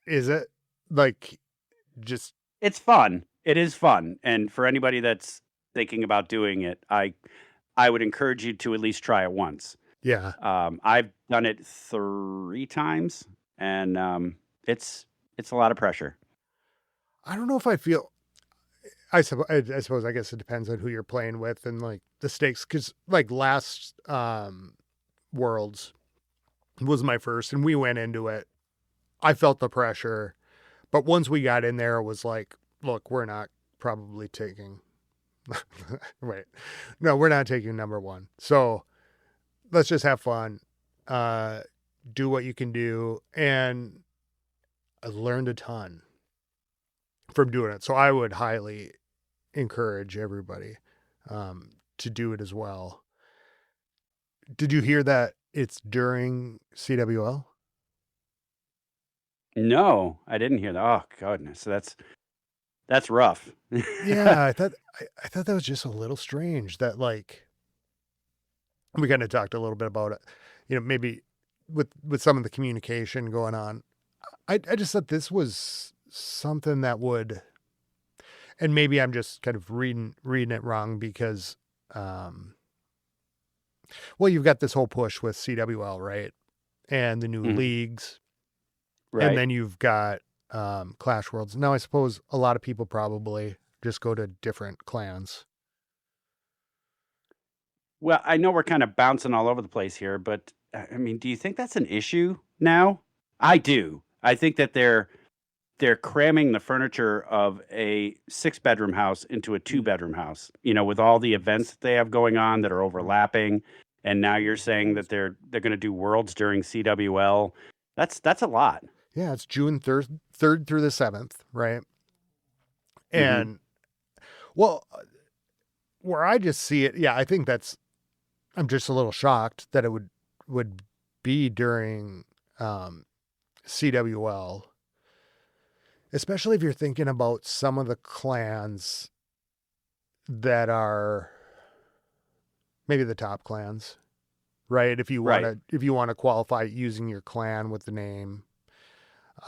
Is it like just It's fun. It is fun, and for anybody that's thinking about doing it, I would encourage you to at least try it once. Yeah. I've done it 3 times, and it's a lot of pressure. I don't know if I feel. I suppose I guess it depends on who you're playing with and like the stakes. Because like last Worlds was my first, and we went into it. I felt the pressure, but once we got in there, it was like, look, we're not probably taking. Wait, no, we're not taking number one. So let's just have fun, do what you can do, and I learned a ton from doing it. So I would highly encourage everybody to do it as well. Did you hear that it's during CWL? No, I didn't hear that. Oh goodness, that's rough. Yeah, I thought that was just a little strange that like we kind of talked a little bit about it, maybe with some of the communication going on. I just thought this was something that would, and maybe I'm just kind of reading it wrong because well, you've got this whole push with CWL, right? And the new Mhm. leagues. And Right. then you've got Clash Worlds. Now, I suppose a lot of people probably just go to different clans. Well, I know we're kind of bouncing all over the place here, but I mean, do you think that's an issue now? I do. I think that they're cramming the furniture of a 6-bedroom house into a 2-bedroom house, with all the events that they have going on that are overlapping. And now you're saying that they're going to do Worlds during CWL. That's a lot. Yeah, it's June 3rd through the 7th, right? Mhm. And, well, where I just see it, yeah, I think I'm just a little shocked that it would be during CWL, especially if you're thinking about some of the clans that are maybe the top clans, right? Right. If you want to qualify using your clan with the name,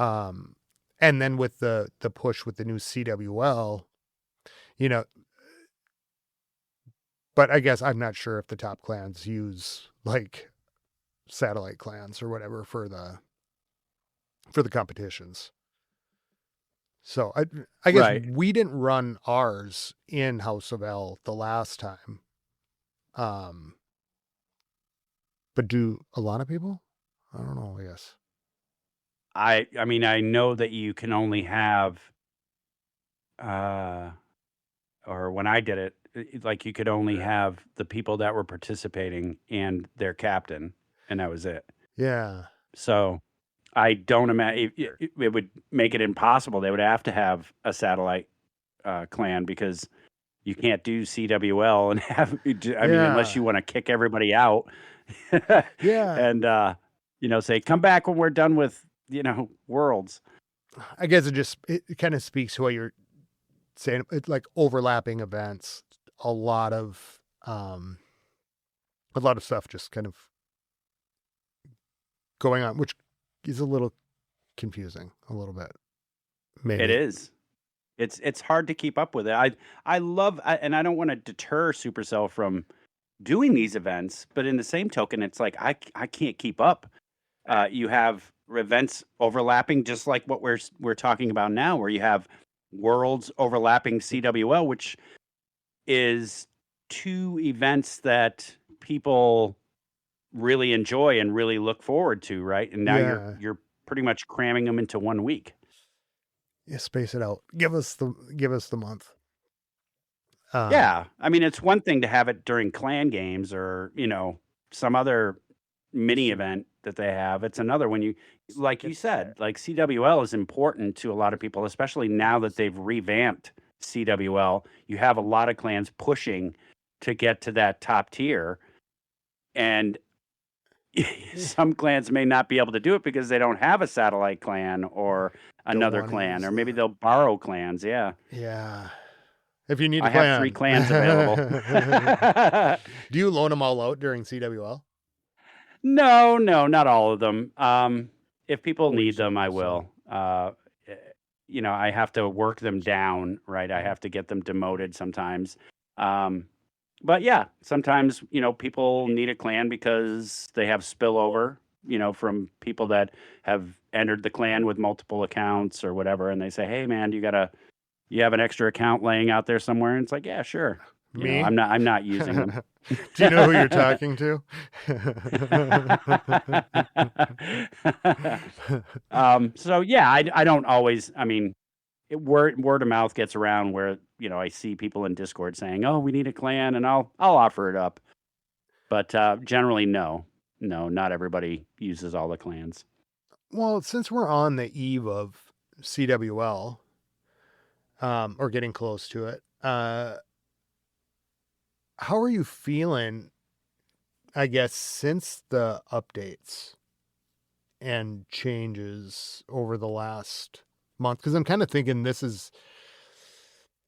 um, and then with the push with the new CWL, you know. But I guess I'm not sure if the top clans use like satellite clans or whatever for the competitions. So I guess Right. we didn't run ours in House of L the last time. Um, but do a lot of people? I don't know. I guess. I mean, I know that you can only have uh or when I did it, like you could only have the people that were participating and their captain, and that was it. Yeah. So I don't imagine it would make it impossible. They would have to have a satellite clan because you can't do CWL and have. I mean, unless Yeah. you want to kick everybody out Yeah. and say, "Come back when we're done with Worlds." I guess it kind of speaks to what you're saying. It's like overlapping events. A lot of um a lot of stuff just kind of going on, which is a little confusing, a little bit, It maybe. is. It's hard to keep up with it. I love, and I don't want to deter Supercell from doing these events, but in the same token, it's like I can't keep up. You have events overlapping, just like what we're talking about now, where you have Worlds overlapping CWL, which is 2 events that people really enjoy and really look forward to, right? And now Yeah. you're pretty much cramming them into 1 week. Yeah, space it out. Give us the month. Um, Yeah, I mean, it's one thing to have it during clan games or, some other mini event that they have. It's another when you like you said, like CWL is important to a lot of people, especially now that they've revamped CWL. You have a lot of clans pushing to get to that top tier, and some clans may not be able to do it because they don't have a satellite clan or don't another want to clan, use or maybe the they'll borrow clans. Yeah. yeah. If you need I a have 3 clan, clans available. do you loan them all out during CWL? No, no, not all of them. If people need Always them, I use will. Eh, I have to work them down, right? I have to get them demoted sometimes. Um, But yeah, sometimes, people need a clan because they have spillover, from people that have entered the clan with multiple accounts or whatever. And they say, hey, man, you have an extra account laying out there somewhere. And it's like, yeah, sure. Me? I'm not using them. Do you know who you're talking to? So yeah, I don't always, I mean, word of mouth gets around where, I see people in Discord saying, oh, we need a clan, and I'll offer it up. But generally, no, not everybody uses all the clans. Well, since we're on the eve of CWL, or getting close to it, how are you feeling, I guess, since the updates and changes over the last month? Because I'm kind of thinking this is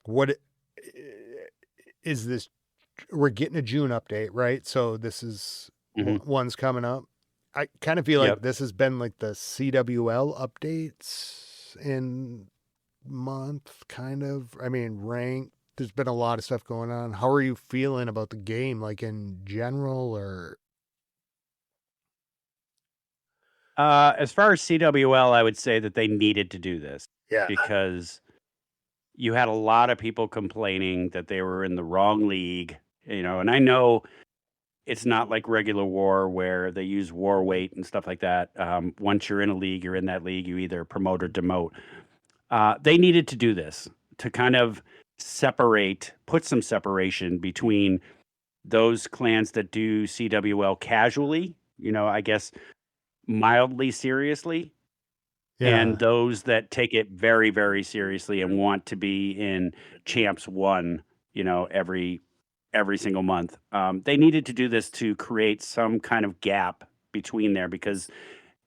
what is this? We're getting a June update, right? So this is Hmm. one's coming up. I kind of feel like Yep. this has been like the CWL updates in month, kind of. I mean, rank. There's been a lot of stuff going on. How are you feeling about the game, like in general, or As far as CWL, I would say that they needed to do this yeah, because you had a lot of people complaining that they were in the wrong league, and I know it's not like regular war where they use war weight and stuff like that. Once you're in a league, you're in that league, you either promote or demote. They needed to do this to kind of put some separation between those clans that do CWL casually, I guess mildly seriously, and yeah, those that take it very, very seriously and want to be in Champs One, every single month. They needed to do this to create some kind of gap between there because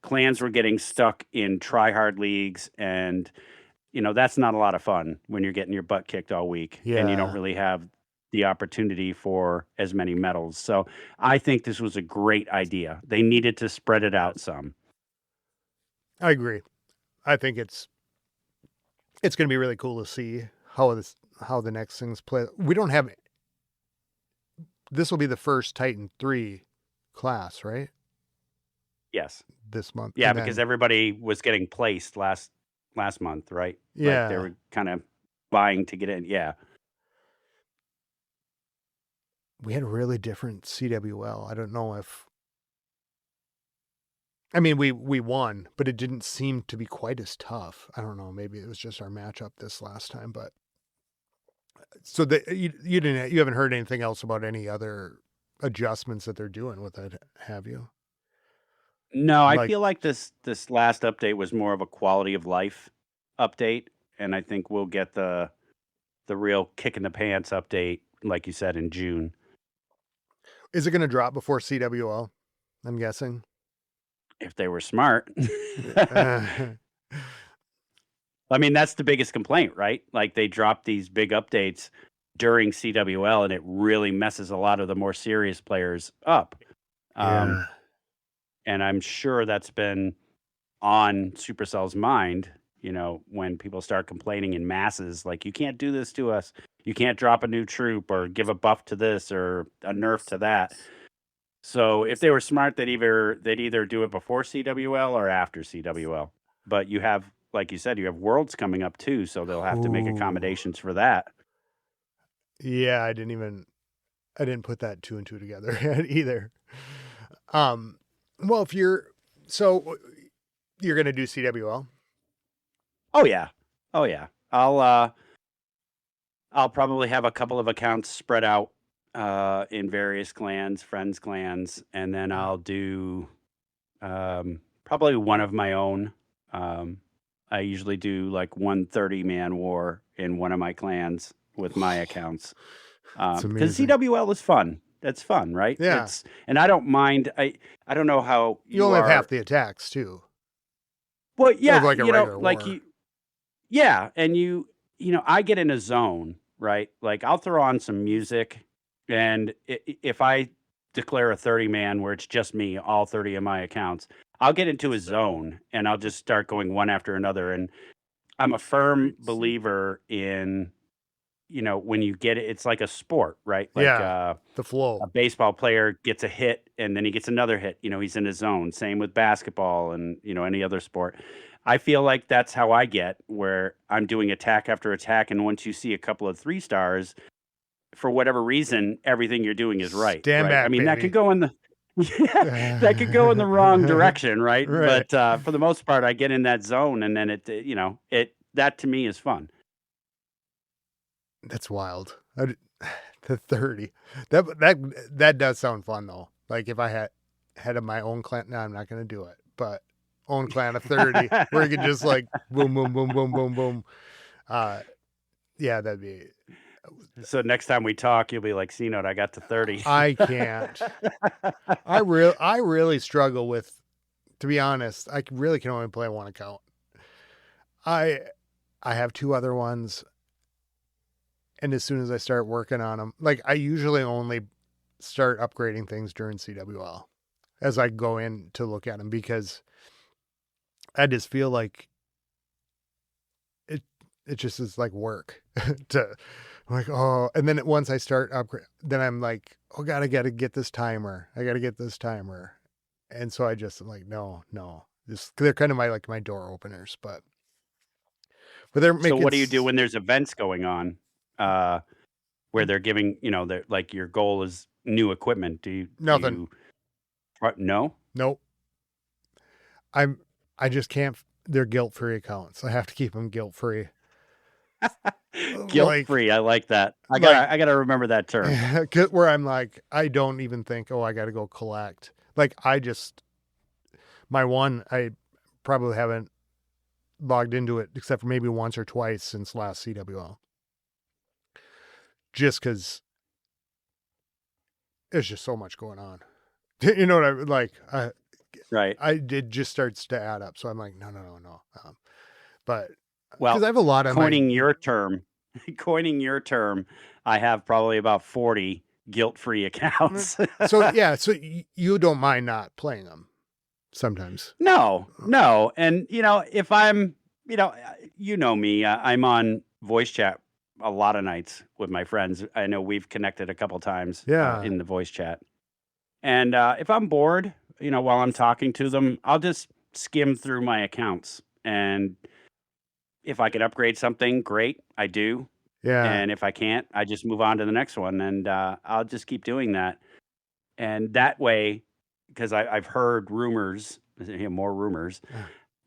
clans were getting stuck in try hard leagues, and that's not a lot of fun when you're getting your butt kicked all week and you don't yeah. really have the opportunity for as many medals. So I think this was a great idea. They needed to spread it out some. I agree. I think it's going to be really cool to see how the next things play. We don't have this will be the first Titan 3 class, right? Yes. This month. Yeah, And because then everybody was getting placed last month, right? Like they yeah, were kind of vying to get in. Yeah. we had a really different CWL. I don't know if I mean we won, but it didn't seem to be quite as tough. I don't know, maybe it was just our matchup this last time, but so you haven't heard anything else about any other adjustments that they're doing with it, have you? No, I Like feel like this last update was more of a quality of life update, and I think we'll get the real kick in the pants update, like you said, in June. is it going to drop before CWL? I'm guessing. If they were smart. Uh, I mean, that's the biggest complaint, right? Like they drop these big updates during CWL, and it really messes a lot of the more serious players up. Um, yeah. and I'm sure that's been on Supercell's mind, when people start complaining in masses, like, you can't do this to us. You can't drop a new troop or give a buff to this or a nerf to that. So if they were smart, they'd either do it before CWL or after CWL. But you have, like you said, you have Worlds coming up too, so they'll have to make Ooh. accommodations for that. Yeah, I didn't put that two and two together either. Um, well, if so you're gonna do CWL. Oh yeah, oh yeah. I'll probably have a couple of accounts spread out in various clans, friends clans, and then I'll do probably one of my own. Um, I usually do like 130-man war in one of my clans with my accounts It's because amazing. CWL is fun. That's fun, right? Yeah, And I don't mind. I don't know how you you only have half are. the attacks too Well, of yeah, like a regular like war. yeah, and I get in a zone, right? Like I'll throw on some music, and if I declare a 30-man where it's just me, all 30 of my accounts, I'll get into a zone and I'll just start going one after another. And I'm a firm believer in, when you get it, it's like a sport, right? Like Yeah, the flow. a baseball player gets a hit and then he gets another hit. He's in his zone. Same with basketball and any other sport. I feel like that's how I get, where I'm doing attack after attack, and once you see a couple of 3 stars, for whatever reason, everything you're doing is right, Stand right? I back, mean, that could baby. go in the yeah, that could go in the wrong direction, right? Right. But for the most part, I get in that zone, and then that to me is fun. That's wild. The 30. That does sound fun though. Like if I had my own clan. No, I'm not gonna do it. But own clan of 30, where you could just like boom, boom, boom, boom, boom, boom. Yeah, that'd be. So next time we talk, you'll be like, "See, note, I got to 30." I can't. I really struggle with. To be honest, I really can only play one account. I have 2 other ones. And as soon as I start working on them, like I usually only start upgrading things during CWL as I go in to look at them, because I just feel like it just is like work to like, oh, and then once I start upgrade, then I'm like, oh God, I got to get this timer. I got to get this timer. And so I just am like, no, they're kind of my door openers, but they're So making. what do you do when there's events going on, where they're giving, they're like your goal is new equipment? Nothing. No? Nope. I just can't. They're guilt-free accounts. I have to keep them guilt-free. Guilt free. I like that. I gotta remember that term. Where I'm like, I don't even think, oh, I got to go collect. Like my one, I probably haven't logged into it except for maybe once or twice since last CWL. Just because there's just so much going on. You know what I like? Right. It just starts to add up. So I'm like, no. But well, because I have a lot of coining your term, I have probably about 40 guilt-free accounts. So you don't mind not playing them sometimes? No. And if I'm, me, I'm on voice chat a lot of nights with my friends. I know we've connected a couple times in the voice chat. And if I'm bored, while I'm talking to them, I'll just skim through my accounts. And if I could upgrade something, great, I do. Yeah. And if I can't, I just move on to the next one. And I'll just keep doing that. And that way, because I've heard rumors, more rumors,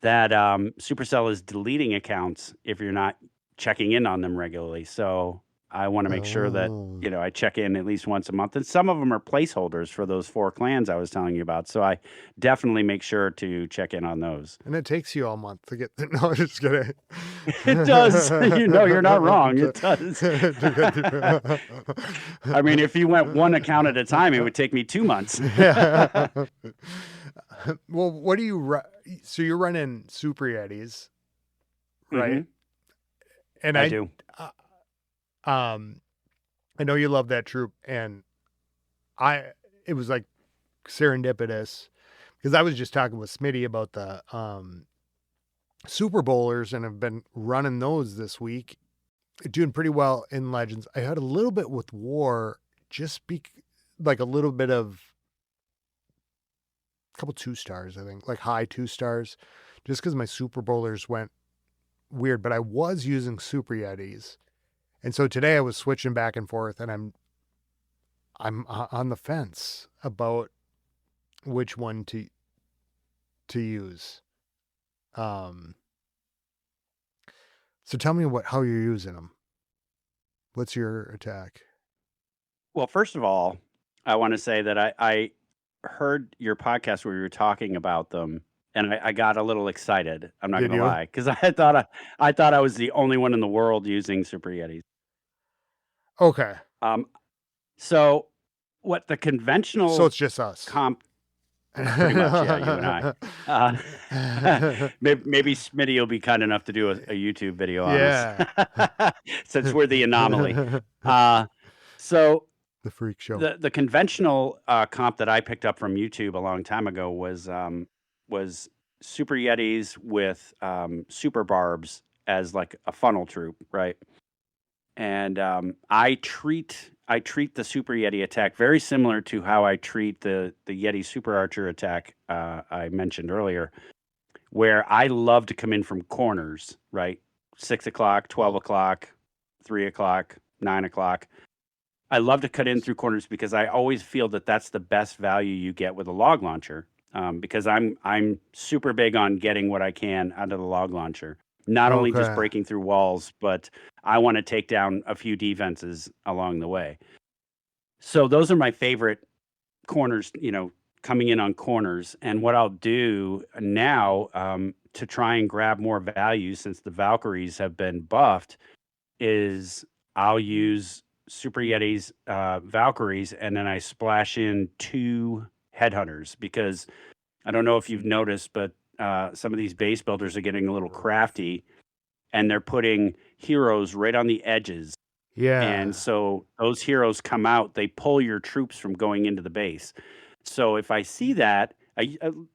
that Supercell is deleting accounts if you're not checking in on them regularly. So I want to make sure that, I check in at least once a month. And some of them are placeholders for those 4 clans I was telling you about. So I definitely make sure to check in on those. And it takes you all month to get. No, I'm just kidding. It does. You're not wrong. It does. I mean, if you went one account at a time, it would take me 2 months. Well, what do you so you're running Super Yetis, right? Mm-hmm. And I do. I know you love that troop, and it was like serendipitous because I was just talking with Smitty about the Super Bowlers and have been running those this week, doing pretty well in Legends. I had a little bit with War, like a little bit of a couple 2 stars, I think, like high 2 stars, just because my Super Bowlers went weird. But I was using Super Yetis. And so today I was switching back and forth, and I'm on the fence about which one to use. So tell me how you're using them. What's your attack? Well, first of all, I want to say that I heard your podcast where you were talking about them, and I got a little excited. I'm not going to lie, because I thought I was the only one in the world using Super Yetis. Okay. So what the conventional... So it's just us. Pretty much, yeah, you and I. Maybe Smitty will be kind enough to do a YouTube video on us, since we're the anomaly. So the freak show. The conventional comp that I picked up from YouTube a long time ago was Super Yetis with Super Barbs as like a funnel troop, right? and I treat the Super Yeti attack very similar to how I treat the Yeti Super Archer attack I mentioned earlier, where I love to come in from corners, right? 6 o'clock, 12 o'clock, 3 o'clock, 9 o'clock. I love to cut in through corners because I always feel that that's the best value you get with a log launcher. Because I'm super big on getting what I can out of the log launcher, not only just Okay. breaking through walls, but I want to take down a few defenses along the way. So those are my favorite corners, coming in on corners. And what I'll do now, to try and grab more value since the Valkyries have been buffed, is I'll use Super Yeti's Valkyries, and then I splash in 2 headhunters because I don't know if you've noticed, but some of these base builders are getting a little crafty, and they're putting heroes right on the edges. And Yeah. so those heroes come out, they pull your troops from going into the base. So if I see that,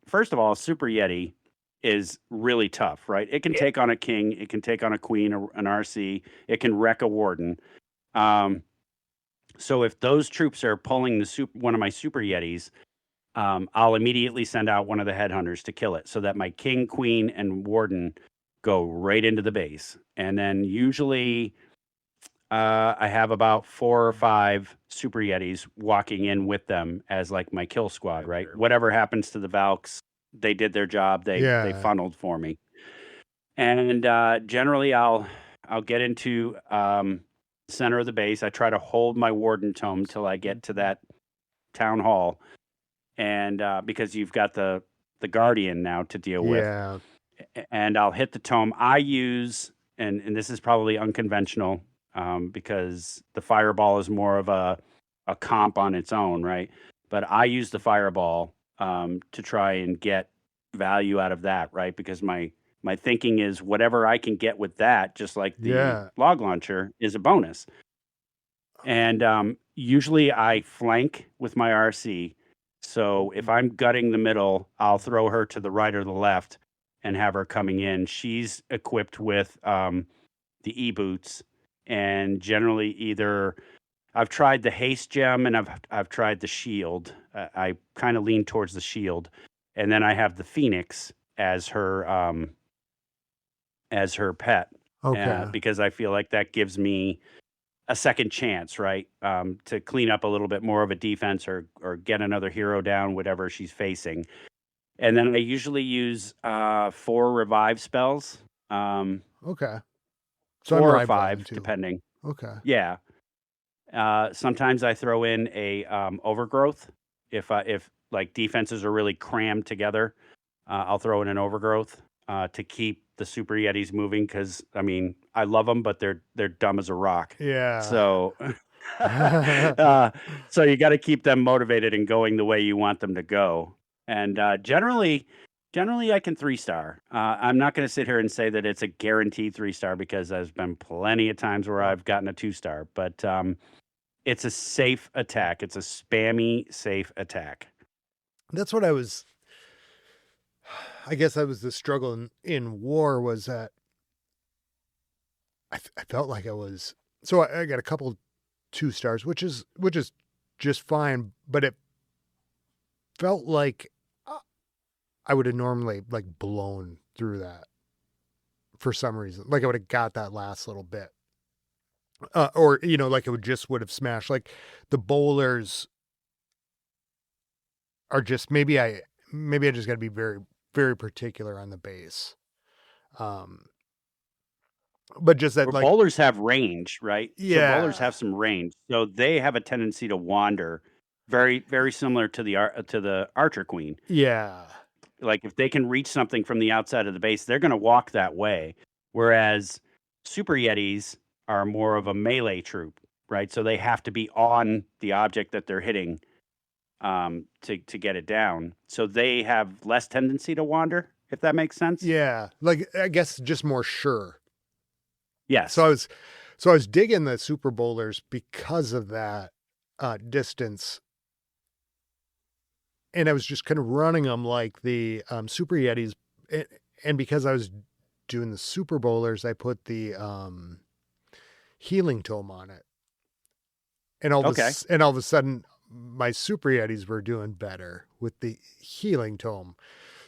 first of all, Super Yeti is really tough, right? It can take on a king, it can take on a queen, an RC, it can wreck a warden. Um, so if those troops are pulling one of my Super Yetis, I'll immediately send out one of the headhunters to kill it, so that my king, queen, and warden go right into the base. And then usually I have about 4 or 5 Super Yetis walking in with them as like my kill squad, right? Whatever happens to the Valks, they did their job. They Yeah. funneled for me. And generally I'll get into center of the base. I try to hold my warden tome till I get to that town hall, and because you've got the guardian now to deal with, Yeah. and I'll hit the tome. I use, and this is probably unconventional, because the fireball is more of a comp on its own, right? But I use the fireball to try and get value out of that, right? Because my thinking is whatever I can get with that, just like the Yeah. log launcher, is a bonus. And usually I flank with my RC. So if I'm gutting the middle, I'll throw her to the right or the left and have her coming in. She's equipped with the e-boots, and generally either I've tried the haste gem and I've tried the shield. I kind of lean towards the shield, and then I have the phoenix as her pet, Okay. because I feel like that gives me a second chance, right? To clean up a little bit more of a defense, or get another hero down, whatever she's facing. And then I usually use 4 revive spells, Okay. So 4 or unrivaled then 5, too. depending. Okay. Yeah. Sometimes I throw in a overgrowth if like defenses are really crammed together. I'll throw in an overgrowth to keep the Super Yetis moving, because I mean I love them, but they're dumb as a rock. Yeah. So uh, so you got to keep them motivated and going the way you want them to go. And generally I can 3-star. I'm not going to sit here and say that it's a guaranteed 3-star, because there's been plenty of times where I've gotten a 2-star. But it's a safe attack. It's a spammy safe attack. That's what I guess that was the struggle in war, was that I felt like so I got a couple 2-stars, which is just fine, but it felt like I would have normally like blown through that for some reason. Like I would have got that last little bit. Or like it would have smashed. Like the bowlers are just, maybe I just got to be very very particular on the base. Um but just that, Well, like, bowlers have range, right? So bowlers yeah. have some range. So they have a tendency to wander, very very similar to the archer queen. Yeah. Like if they can reach something from the outside of the base, they're going to walk that way. Whereas Super Yetis are more of a melee troop, right? So they have to be on the object that they're hitting, to get it down. So they have less tendency to wander, if that makes sense. Yeah. Like I guess just more sure. So Yes. I was digging the Super Bowlers because of that distance, and I was just kind of running them like the Super Yetis, and because I was doing the Super Bowlers, I put the healing tome on it. And all Okay. of a sudden, my Super Yetis were doing better with the healing tome.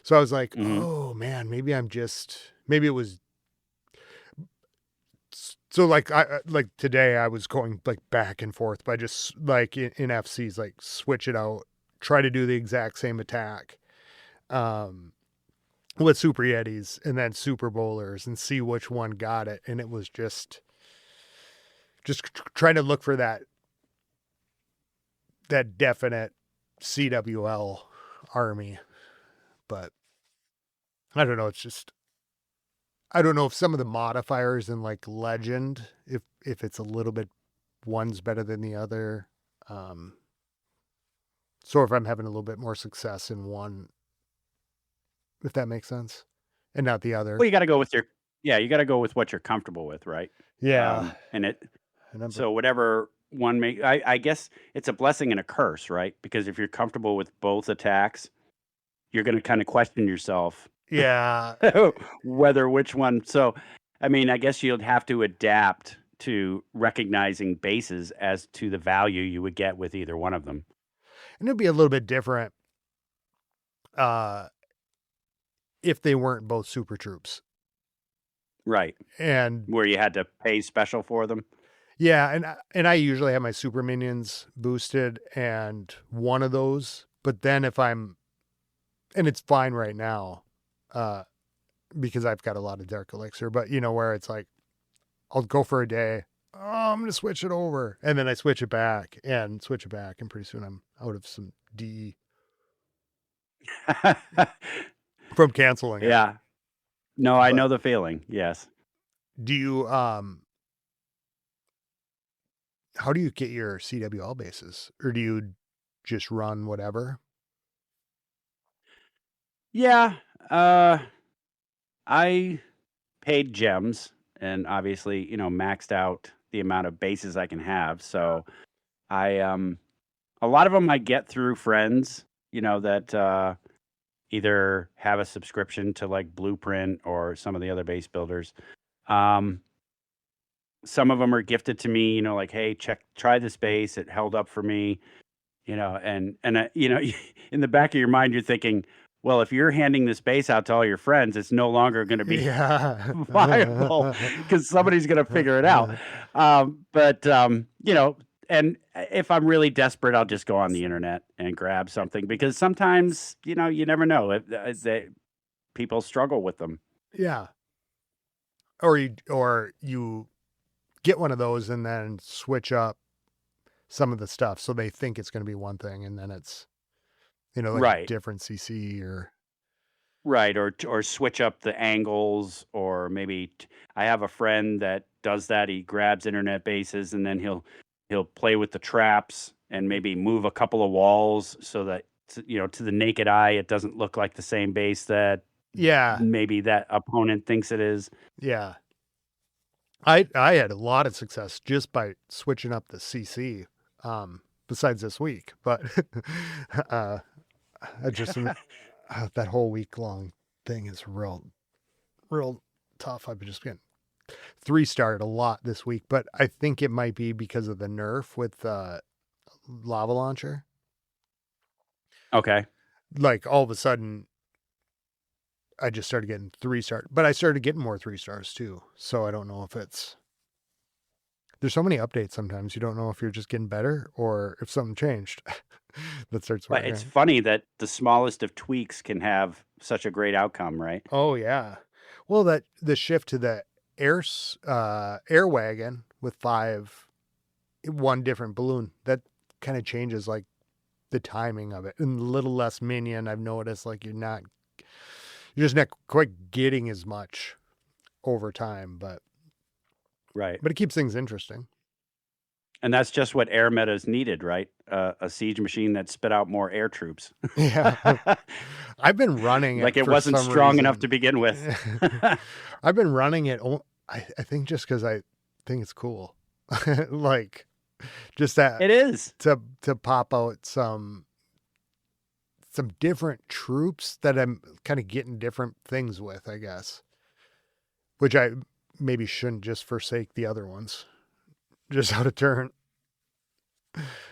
So I was like, Hmm. oh man, maybe it was. So like like today I was going like back and forth by just like in FCs, like switch it out, try to do the exact same attack with Super Yetis and then Super Bowlers and see which one got it. And it was just trying to look for that definite CWL army. But I don't know. I don't know if some of the modifiers in like Legend, if it's a little bit one's better than the other. Um, so if I'm having a little bit more success in one, if that makes sense, and not the other. Well, you got to go with you got to go with what you're comfortable with, right? Yeah. And And so whatever one I guess it's a blessing and a curse, right? Because if you're comfortable with both attacks, you're going to kind of question yourself yeah. whether which one. So, I mean, I guess you'd have to adapt to recognizing bases as to the value you would get with either one of them. And it'd be a little bit different uh, if they weren't both super troops. Right. And Where you had to pay special for them. yeah, and I usually have my super minions boosted and one of those, but then if I'm and it's fine right now, because I've got a lot of dark elixir, but you know where it's like I'll go for a day, oh, I'm gonna switch it over, and then I switch it back, and pretty soon I'm out of some DE from canceling it. Yeah. No, I But know the feeling. Yes. do you how do you get your CWL bases, or do you just run whatever? Yeah. I paid gems and obviously, maxed out the amount of bases I can have. So I a lot of them I get through friends, that either have a subscription to like Blueprint or some of the other base builders. Um some of them are gifted to me, like, hey, try this base. It held up for me, and in the back of your mind you're thinking, well, if you're handing this base out to all your friends, it's no longer going to be Yeah. viable because somebody's going to figure it out. But and if I'm really desperate, I'll just go on the internet and grab something because sometimes, you never know people struggle with them. Yeah. Or you get one of those and then switch up some of the stuff so they think it's going to be one thing and then it's like a Right. different CC or Right, or switch up the angles, or maybe I have a friend that does that. He grabs internet bases and then he'll play with the traps and maybe move a couple of walls so that to the naked eye it doesn't look like the same base that yeah. maybe that opponent thinks it is. Yeah. I had a lot of success just by switching up the CC besides this week, but I just that whole week long thing is real tough. I've been just getting 3-starred a lot this week, but I think it might be because of the nerf with lava launcher. Okay. Like all of a sudden I just started getting 3-star, but I started getting more 3-stars too. So I don't know if there's so many updates sometimes you don't know if you're just getting better or if something changed that starts But working. it's funny that the smallest of tweaks can have such a great outcome, right? Oh yeah. Well, that the shift to the air wagon with one different balloon, that kind of changes like the timing of it. And a little less minion, I've noticed like you're just not quite getting as much over time, but Right. it keeps things interesting. And that's just what air metas needed, right? A siege machine that spit out more air troops. Yeah. I've been running Like it it for wasn't some strong enough reason. to begin with. I've been running it. I think just because I think it's cool, like just that It is. to pop out some different troops that I'm kind of getting different things with, I guess. Which I maybe shouldn't just forsake the other ones. just how to turn.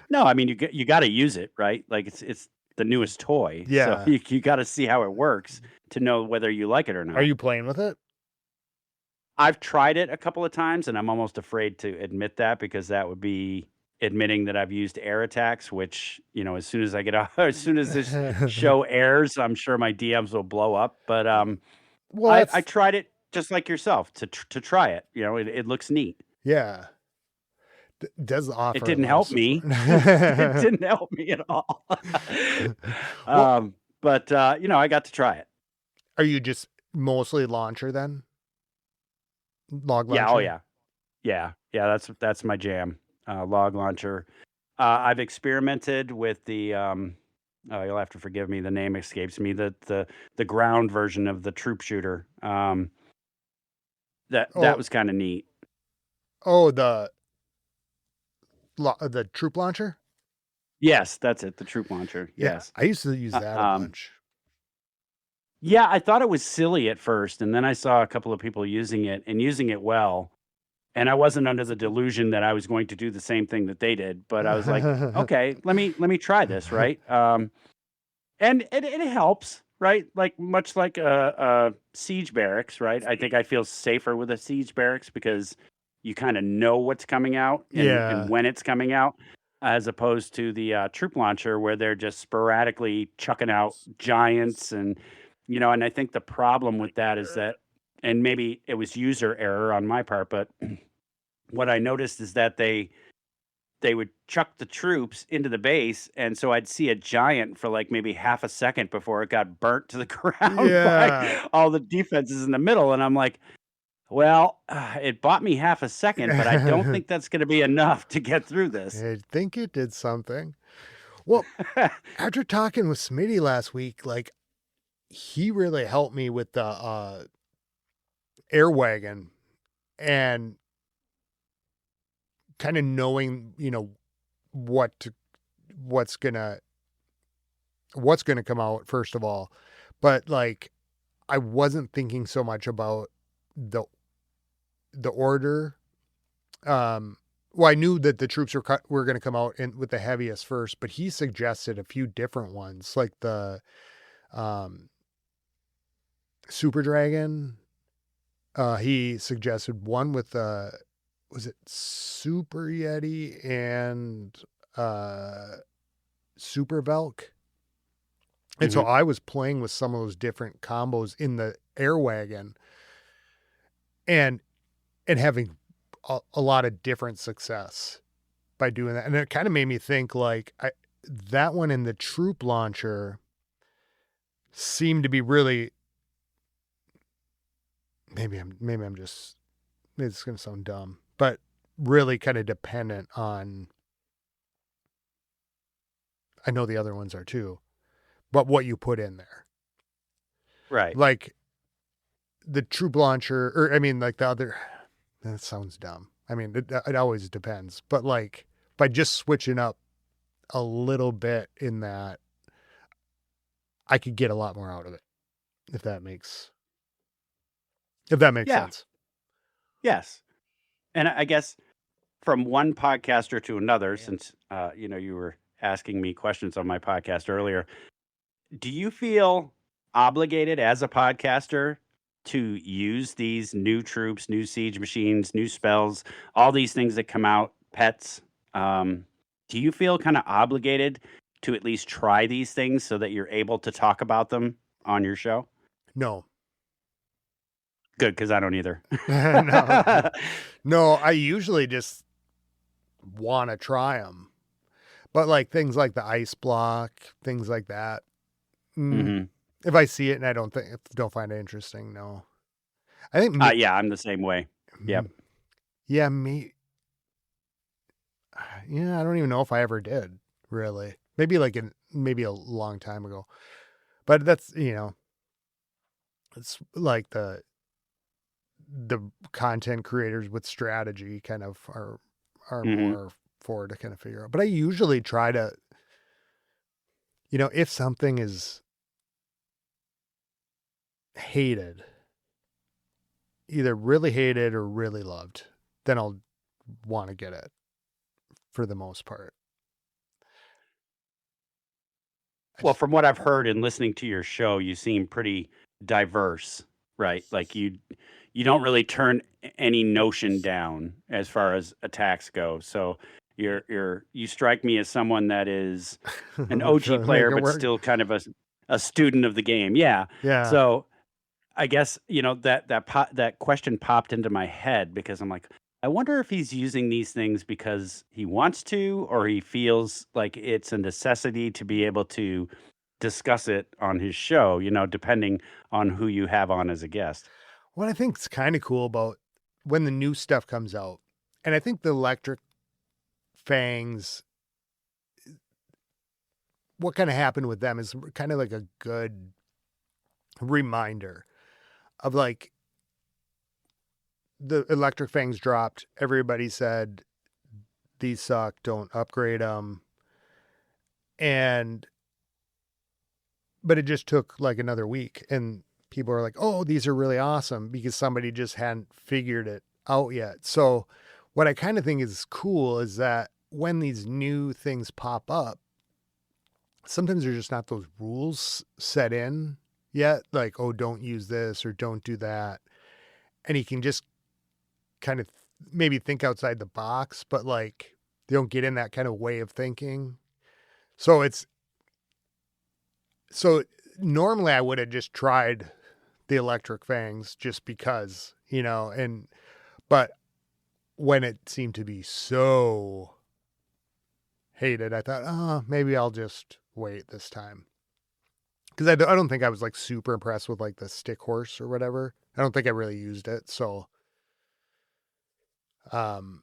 No, I mean you got to use it, right? Like it's the newest toy, so Yeah. you got to see how it works to know whether you like it or Are not. you playing with it? I've tried it a couple of times, and I'm almost afraid to admit that because that would be admitting that I've used air attacks, which, as soon as I get out, as soon as this show airs, I'm sure my DMs will blow up. But Well, I that's tried it just like yourself to try it. It looks neat. yeah. Does It offer a didn't lot of help support. me. It didn't help me at all. Well, But I got to try it. are you just mostly launcher then? Log Yeah. Oh launcher? yeah. Yeah. Yeah. That's my jam. Log launcher. I've experimented with the oh, you'll have to forgive me. The name escapes me. The ground version of the troop shooter. That Oh, was kind of neat. oh, the troop launcher? Yes, that's it. The troop launcher. Yeah, Yes. I used to use Uh, that a um, bunch. yeah, I thought it was silly at first, and then I saw a couple of people using it and using it well. And I wasn't under the delusion that I was going to do the same thing that they did, but I was like, okay, let me try this, right? And it helps, right? Like much like a siege barracks, right? I think I feel safer with a siege barracks because you kind of know what's coming out and Yeah. when it's coming out, as opposed to the troop launcher where they're just sporadically chucking out giants and I think the problem with that is that, and maybe it was user error on my part, but what I noticed is that they would chuck the troops into the base, and so I'd see a giant for, like, maybe half a second before it got burnt to the ground by Yeah. all the defenses in the middle, and I'm like, "Well, it bought me half a second, but I don't think that's gonna be enough to get through this." I think it did something. Well, after talking with Smitty last week, like he really helped me with the air wagon and kind of knowing, what to, what's gonna what's gonna come out first of all. But like I wasn't thinking so much about the order. Well, I knew that the troops were going to come out in with the heaviest first, but he suggested a few different ones, like the um, Super Dragon. He suggested one with was it Super Yeti and Super Velk? And so Mhm. I was playing with some of those different combos in the air wagon and having a lot of different success by doing that. And it kind of made me think like that one in the troop launcher seemed to be really maybe I'm just it's gonna sound dumb, but really kind of dependent on I know the other ones are too, but what you put in there. Right. Like the troop launcher, or I mean like the other that sounds dumb. I mean it always depends, but like by just switching up a little bit in that I could get a lot more out of it, if that makes Yeah. sense. Yes. And I guess from one podcaster to another, since, you were asking me questions on my podcast earlier, do you feel obligated as a podcaster to use these new troops, new siege machines, new spells, all these things that come out, pets? Um, do you feel kind of obligated to at least try these things so that you're able to talk about them on your show? No. Good, because I don't either. No. No, I usually just wanna try them, but, like, things like the ice block, things like that, mm, Hmm. if I see it and I don't find it interesting, no. I think me Yeah, I'm the same way. Yep. mm, yeah, me yeah, I don't even know if I ever did, really. Maybe a long time ago, but that's, it's like the content creators with strategy kind of are Hmm. more for to kind of figure out. But I usually try to, if something is hated, either really hated or really loved, then I'll want to get it for the most part. Well, from what I've heard and listening to your show, you seem pretty diverse, right? Like you don't really turn any notion down as far as attacks go. So you strike me as someone that is an I'm OG trying to make player, it but work. still kind of a student of the game. Yeah. Yeah. So I guess, that question popped into my head because I'm like, I wonder if he's using these things because he wants to, or he feels like it's a necessity to be able to discuss it on his show, depending on who you have on as a guest. What I think is kind of cool about when the new stuff comes out, and I think the electric fangs, what kind of happened with them is kind of like a good reminder of like the electric fangs dropped. Everybody said these suck, don't upgrade them. And, but it just took like another week and people are like, oh, these are really awesome because somebody just hadn't figured it out yet. So, what I kind of think is cool is that when these new things pop up, sometimes there's just not those rules set in yet. Like, oh, don't use this or don't do that. And he can just kind of maybe think outside the box, but like they don't get in that kind of way of thinking. So so normally I would have just tried the electric fangs just because, but when it seemed to be so hated, I thought, oh, maybe I'll just wait this time. Because I don't think I was like super impressed with like the stick horse or whatever. I don't think I really used it. Um,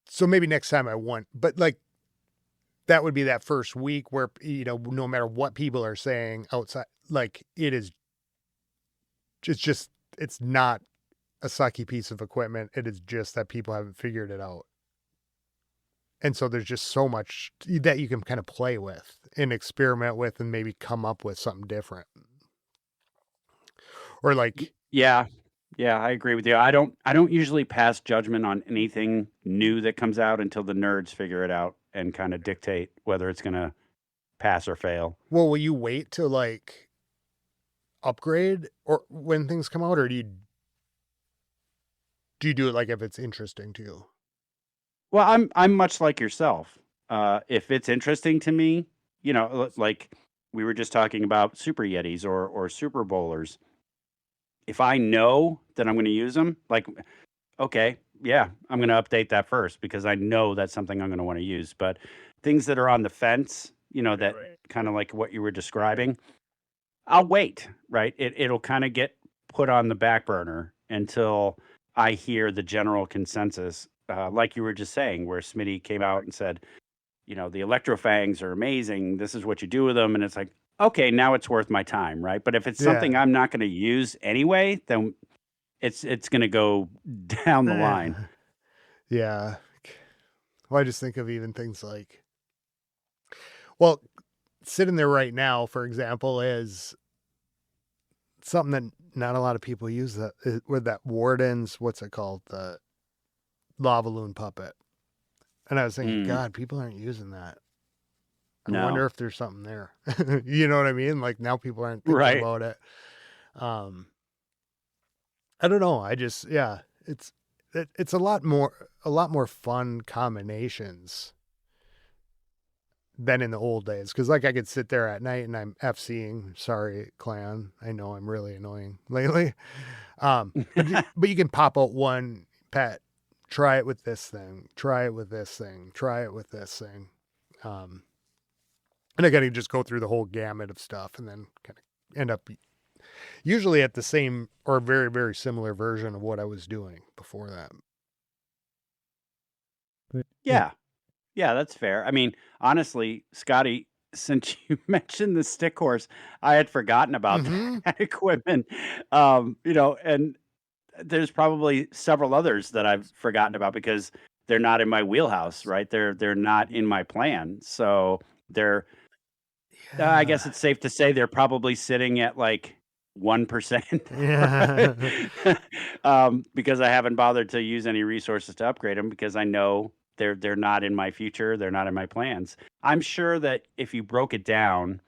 so maybe next time I want, but like that would be that first week where, no matter what people are saying outside, like it's not a sucky piece of equipment. It is just that people haven't figured it out. And so there's just so much that you can kind of play with and experiment with and maybe come up with something different. Or like, Yeah. Yeah, I agree with you. I don't usually pass judgment on anything new that comes out until the nerds figure it out and kind of dictate whether it's going to pass or fail. well, will you wait to like upgrade or when things come out, or do you do it like if it's interesting to you? Well, I'm much like yourself. If it's interesting to me, like we were just talking about super yetis or super bowlers. If I know that I'm going to use them, like, okay, yeah, I'm going to update that first because I know that's something I'm going to want to use. But things that are on the fence, that kind of like what you were describing, I'll wait, right? It'll kind of get put on the back burner until I hear the general consensus, like you were just saying, where Smitty came out and said, the electrofangs are amazing. This is what you do with them, and it's like, okay, now it's worth my time, right? But if it's something Yeah. I'm not going to use anyway, then it's going to go down the line. Yeah. Well, I just think of even things like, well, sitting there right now, for example, is something that not a lot of people use that with that Warden's, what's it called? The lava loon puppet. And I was thinking, Mm, God, people aren't using that. I no, wonder if there's something there. You know what I mean? Like now people aren't thinking right? about it. Um, I don't know. Yeah, it's a lot more fun combinations than in the old days. Cause like I could sit there at night and I'm FCing. Sorry, clan. I know I'm really annoying lately. But you can pop out one pet, try it with this thing, try it with this thing, try it with this thing. Um, and I got to just go through the whole gamut of stuff and then kind of end up usually at the same or very, very similar version of what I was doing before that. But yeah. Yeah, yeah, that's fair. I mean, honestly, Scotty, since you mentioned the stick horse, I had forgotten about Mm-hmm. that equipment. And there's probably several others that I've forgotten about because they're not in my wheelhouse, right? They're not in my plan. So they're I Yeah. guess it's safe to say they're probably sitting at like 1%, Yeah. because I haven't bothered to use any resources to upgrade them because I know they're not in my future, they're not in my plans. I'm sure that if you broke it down,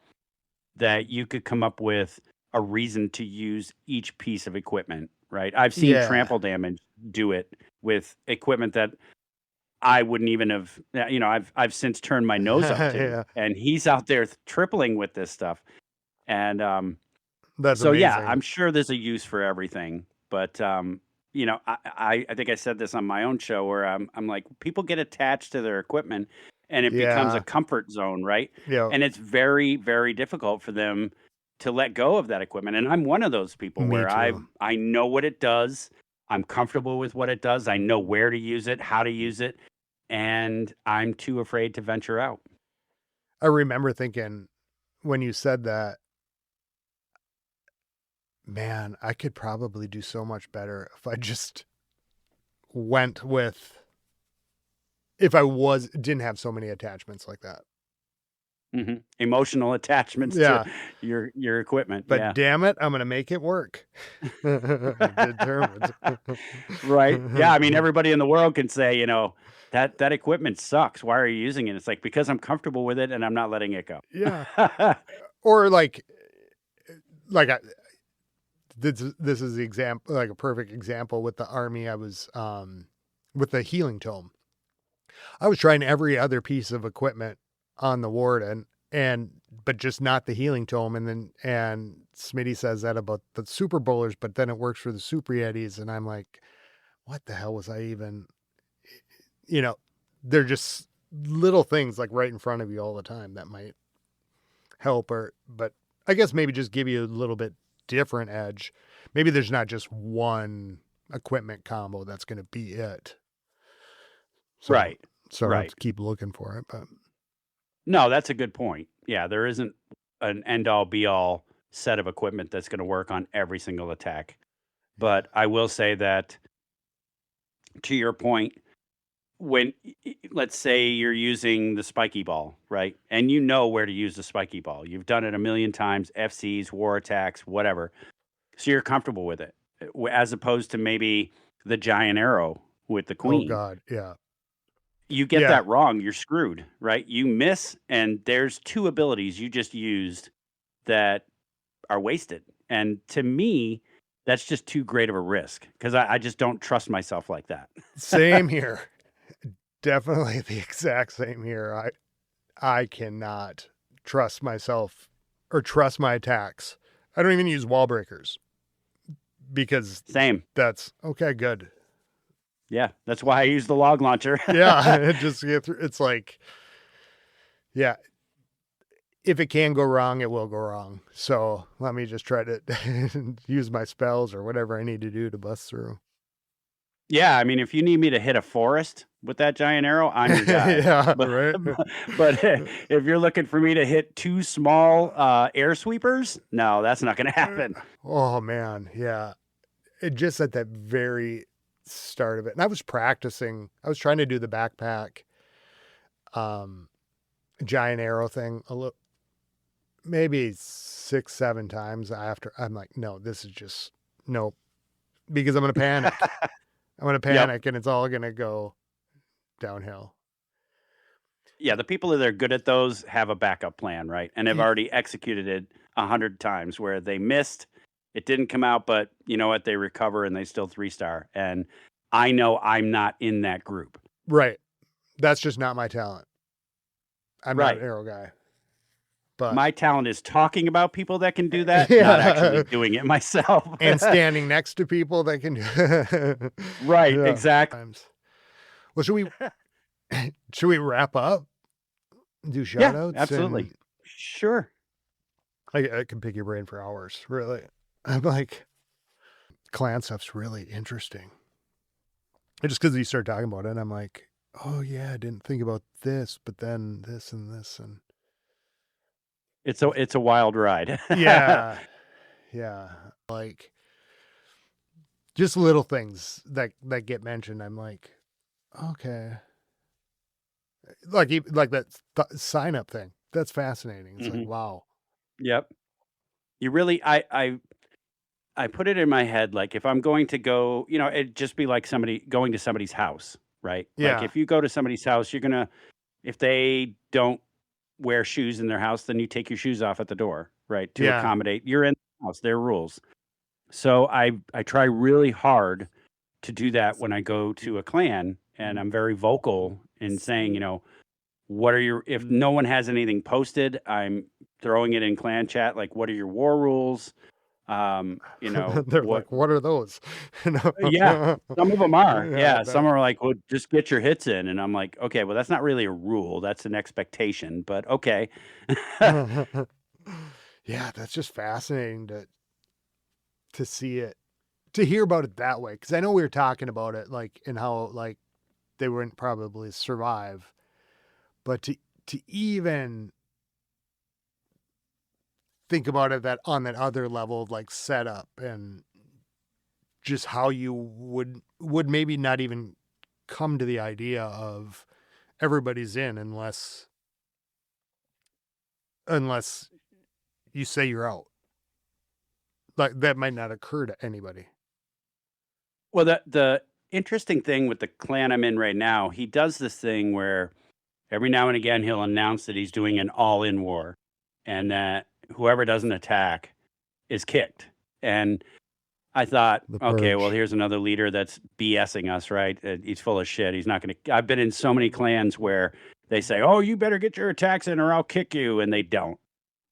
that you could come up with a reason to use each piece of equipment, right? I've seen Yeah. trample damage do it with equipment that I wouldn't even have, I've since turned my nose up to, Yeah. and he's out there tripling with this stuff. And That's so yeah, amazing. I'm sure there's a use for everything, but I think I said this on my own show where I'm like, people get attached to their equipment and it becomes a Yeah. comfort zone, right? Yeah. And it's very, very difficult for them to let go of that equipment. And I'm one of those people Me where I too. I know what it does. I'm comfortable with what it does. I know where to use it, how to use it, and I'm too afraid to venture out. I remember thinking when you said that, man, I could probably do so much better if I just went with if I didn't have so many attachments like that. Emotional attachments to Yeah. your equipment. But Yeah. damn it, I'm gonna make it work. Determined. Right. Yeah. I mean, everybody in the world can say, that equipment sucks. Why are you using it? It's like, because I'm comfortable with it and I'm not letting it go. Yeah. Or like I, this is the example, like a perfect example with the army. I was with the healing tome. I was trying every other piece of equipment on the Warden but just not the healing tome. And Smitty says that about the super bowlers, but then it works for the super yetis. And I'm like, what the hell was I even, they're just little things like right in front of you all the time that might help but I guess maybe just give you a little bit different edge. Maybe there's not just one equipment combo that's going to be it. So, Right. so I have Right. to keep looking for it, but No, that's a good point. Yeah. There isn't an end all be all set of equipment that's going to work on every single attack. But I will say that, to your point, when let's say you're using the spiky ball, right? And you know where to use the spiky ball. You've done it a million times, FCs, war attacks, whatever. So you're comfortable with it, as opposed to maybe the giant arrow with the oh queen. God, yeah. You get Yeah. that wrong, you're screwed, right? You miss, and there's two abilities you just used that are wasted. And to me, that's just too great of a risk because I just don't trust myself like that. Same here. Definitely the exact same here. I cannot trust myself or trust my attacks. I don't even use wall breakers because Same. that's okay, good. Yeah, that's why I use the log launcher. Yeah, it just get through. It's like, yeah, if it can go wrong, it will go wrong. So let me just try to use my spells or whatever I need to do to bust through. Yeah, I mean, if you need me to hit a forest with that giant arrow, I'm your guy. Yeah, But right. but if you're looking for me to hit two small air sweepers, no, that's not going to happen. Oh man, yeah. It just at that very start of it, and I was practicing. I was trying to do the backpack, giant arrow thing a little, maybe 6, 7 times after. I'm like, no, this is just nope, because I'm gonna panic. I'm gonna Yep. panic, and it's all gonna go downhill. Yeah, the people that are good at those have a backup plan, right? And have already executed it 100 times where they missed, it didn't come out, but you know what? They recover and they still 3-star. And I know I'm not in that group. Right. That's just not my talent. I'm not Right. an arrow guy. But My talent is talking about people that can do that, Yeah. not actually doing it myself. and standing next to people that can do Right, Yeah. exactly. Well, should we wrap up? Do shout Yeah, outs? absolutely. Sure. I can pick your brain for hours, really. I'm like, clan stuff's really interesting. And just because you start talking about it, I'm like, oh yeah, I didn't think about this, but then this and this and It's a wild ride. yeah, yeah, like just little things that get mentioned. I'm like, okay, like that sign up thing. That's fascinating. It's like, wow. Yep. You really I I put it in my head, like, if I'm going to go, it'd just be like somebody going to somebody's house, right? Like, Yeah. if you go to somebody's house, if they don't wear shoes in their house, then you take your shoes off at the door, right? To Yeah. accommodate you're in the house, their rules. So I try really hard to do that when I go to a clan, and I'm very vocal in saying, what are your if no one has anything posted, I'm throwing it in clan chat, like, what are your war rules? They're What like, what are those? You Yeah, know? some of them are. Yeah, Yeah, some are like, "Well, just get your hits in," and I'm like, "Okay, well, that's not really a rule, that's an expectation, but okay." yeah, that's just fascinating to see it, to hear about it that way. Because I know we were talking about it, like, and how, like, they wouldn't probably survive, but to even think about it that on that other level of, like, setup and just how you would maybe not even come to the idea of everybody's in unless you say you're out. Like, that might not occur to anybody. Well, the interesting thing with the clan I'm in right now, he does this thing where every now and again, he'll announce that he's doing an all-in war, and that whoever doesn't attack is kicked, and I thought, The "Okay, well, purge. here's another leader that's BSing us, right? He's full of shit. He's not gonna." I've been in so many clans where they say, "Oh, you better get your attacks in, or I'll kick you," and they don't.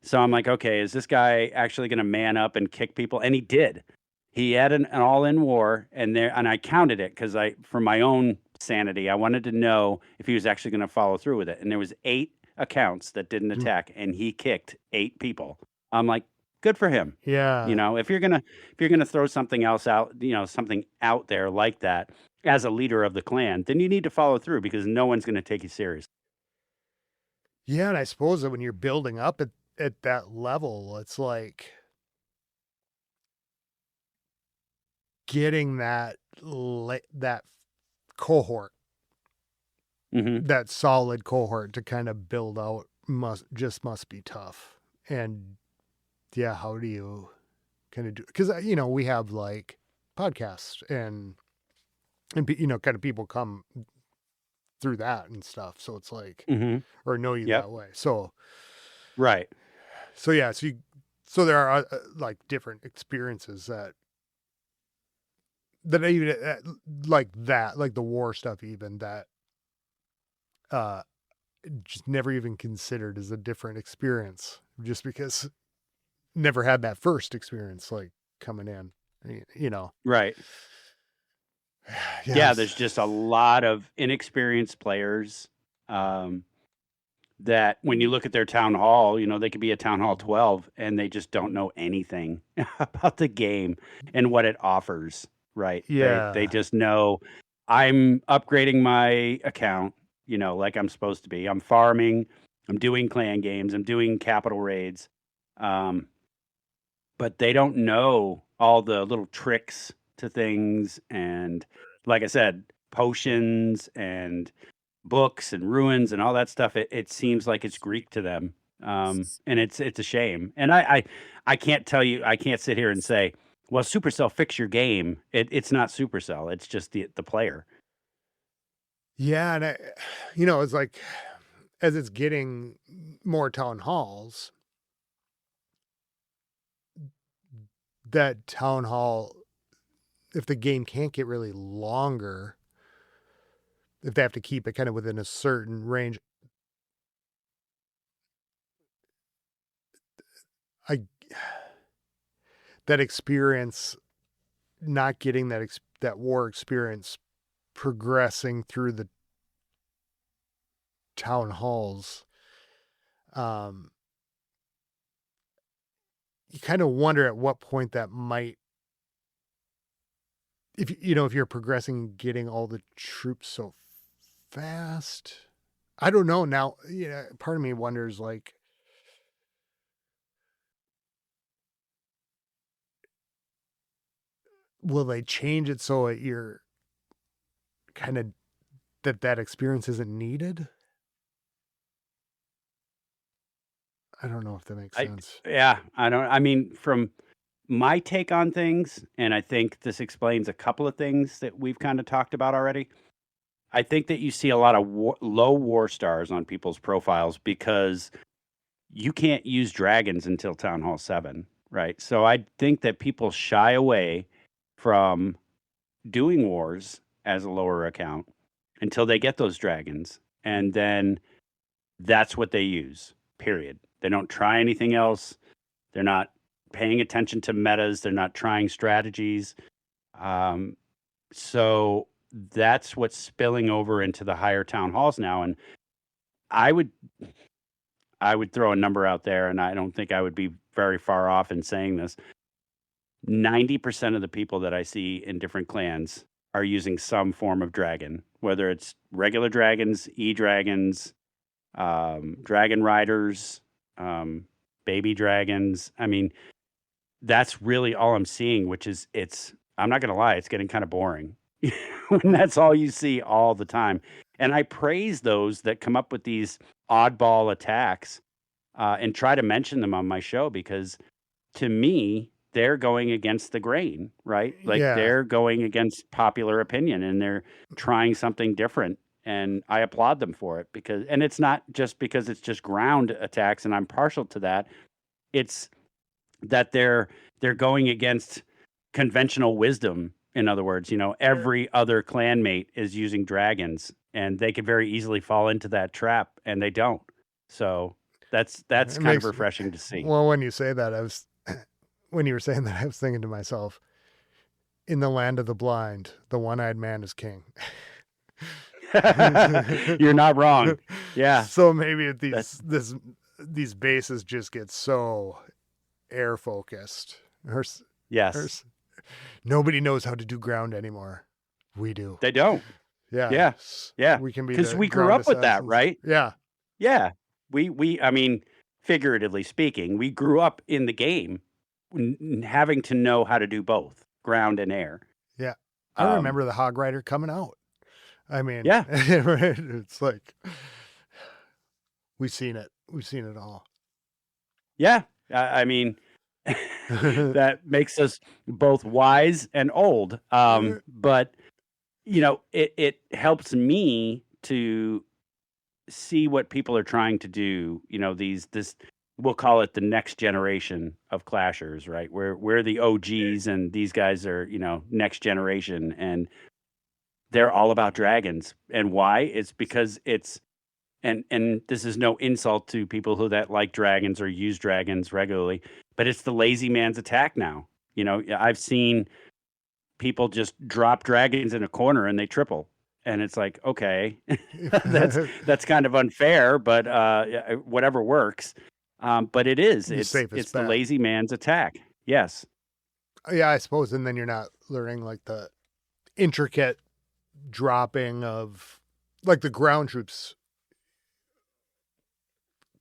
So I'm like, "Okay, is this guy actually gonna man up and kick people?" And he did. He had an all-in war, and I counted it because for my own sanity, I wanted to know if he was actually gonna follow through with it. And there was 8 accounts that didn't Mm. attack, and he kicked 8 people. I'm like, "Good for him." Yeah. If you're gonna throw something else out, something out there like that as a leader of the clan, then you need to follow through because no one's gonna take you serious. Yeah, and I suppose that when you're building up at that level, it's like getting that cohort, Mhm. that solid cohort to kind of build out must be tough. And yeah, how do you kind of do? Because we have like podcasts and kind of people come through that and stuff. So it's like, Mhm. or know you Yep. that way. Right. So yeah, so there are like different experiences that even like the war stuff, even that uh just never even considered as a different experience, just because never had that first experience, like, coming in, you know. Right. Yeah, Yes. there's just a lot of inexperienced players, um, that when you look at their town hall, they could be a town hall 12 and they just don't know anything about the game and what it offers, right? They Yeah. just know I'm upgrading my account, like I'm supposed to be. I'm farming, I'm doing clan games, I'm doing capital raids. Um, but they don't know all the little tricks to things and, like I said, potions and books and ruins and all that stuff. It seems like it's Greek to them, and it's a shame. And I can't tell you, I can't sit here and say, well, Supercell, fix your game. It's not Supercell. It's just the player. Yeah, and it's like, as it's getting more town halls, that town hall, if the game can't get really longer, if they have to keep it kind of within a certain range, I that experience, not getting that war experience progressing through the town halls, um, you kind of wonder at what point that might, if you're progressing, getting all the troops so fast. I don't know now. Part of me wonders, like, will they change it so that you're kind of that experience isn't needed? I don't know if that makes I sense. Yeah, I don't. I mean, from my take on things, and I think this explains a couple of things that we've kind of talked about already. I think that you see a lot of low war stars on people's profiles because you can't use dragons until Town Hall 7, right? So I think that people shy away from doing wars as a lower account until they get those dragons. And then that's what they use, period. They don't try anything else. They're not paying attention to metas. They're not trying strategies. So that's what's spilling over into the higher town halls now. And I would throw a number out there, and I don't think I would be very far off in saying this. 90% of the people that I see in different clans are using some form of dragon, whether it's regular dragons, e-dragons, dragon riders, baby dragons. I mean, that's really all I'm seeing, which is I'm not going to lie, it's getting kind of boring when that's all you see all the time. And I praise those that come up with these oddball attacks and try to mention them on my show, because to me, they're going against the grain, right? Like they're going against popular opinion and they're trying something different. And I applaud them for it, and it's not just because it's just ground attacks and I'm partial to that. It's that they're going against conventional wisdom. In other words, every other clanmate is using dragons and they could very easily fall into that trap, and they don't. So that's kind of refreshing to see. Well, when you say that, when you were saying that, I was thinking to myself, in the land of the blind, the one-eyed man is king. You're not wrong. Yeah. So maybe these bases just get so air focused. Yes. Nobody knows how to do ground anymore. We do. They don't. Yeah. Yeah. We can be, because we grew up with that, right? Yeah. Yeah. I mean, figuratively speaking, we grew up in the game having to know how to do both ground and air. Yeah. I remember the Hog Rider coming out. I mean, yeah, it's like we've seen it all. Yeah. I mean, that makes us both wise and old. But it helps me to see what people are trying to do. This we'll call it the next generation of clashers, right? We're the OGs and these guys are, next generation, and they're all about dragons. And why? It's because and this is no insult to people that like dragons or use dragons regularly, but it's the lazy man's attack now. I've seen people just drop dragons in a corner and they triple. And it's like, okay, that's kind of unfair, but whatever works. But it's the lazy man's attack. Yes. Yeah, I suppose. And then you're not learning like the intricate dropping of like the ground troops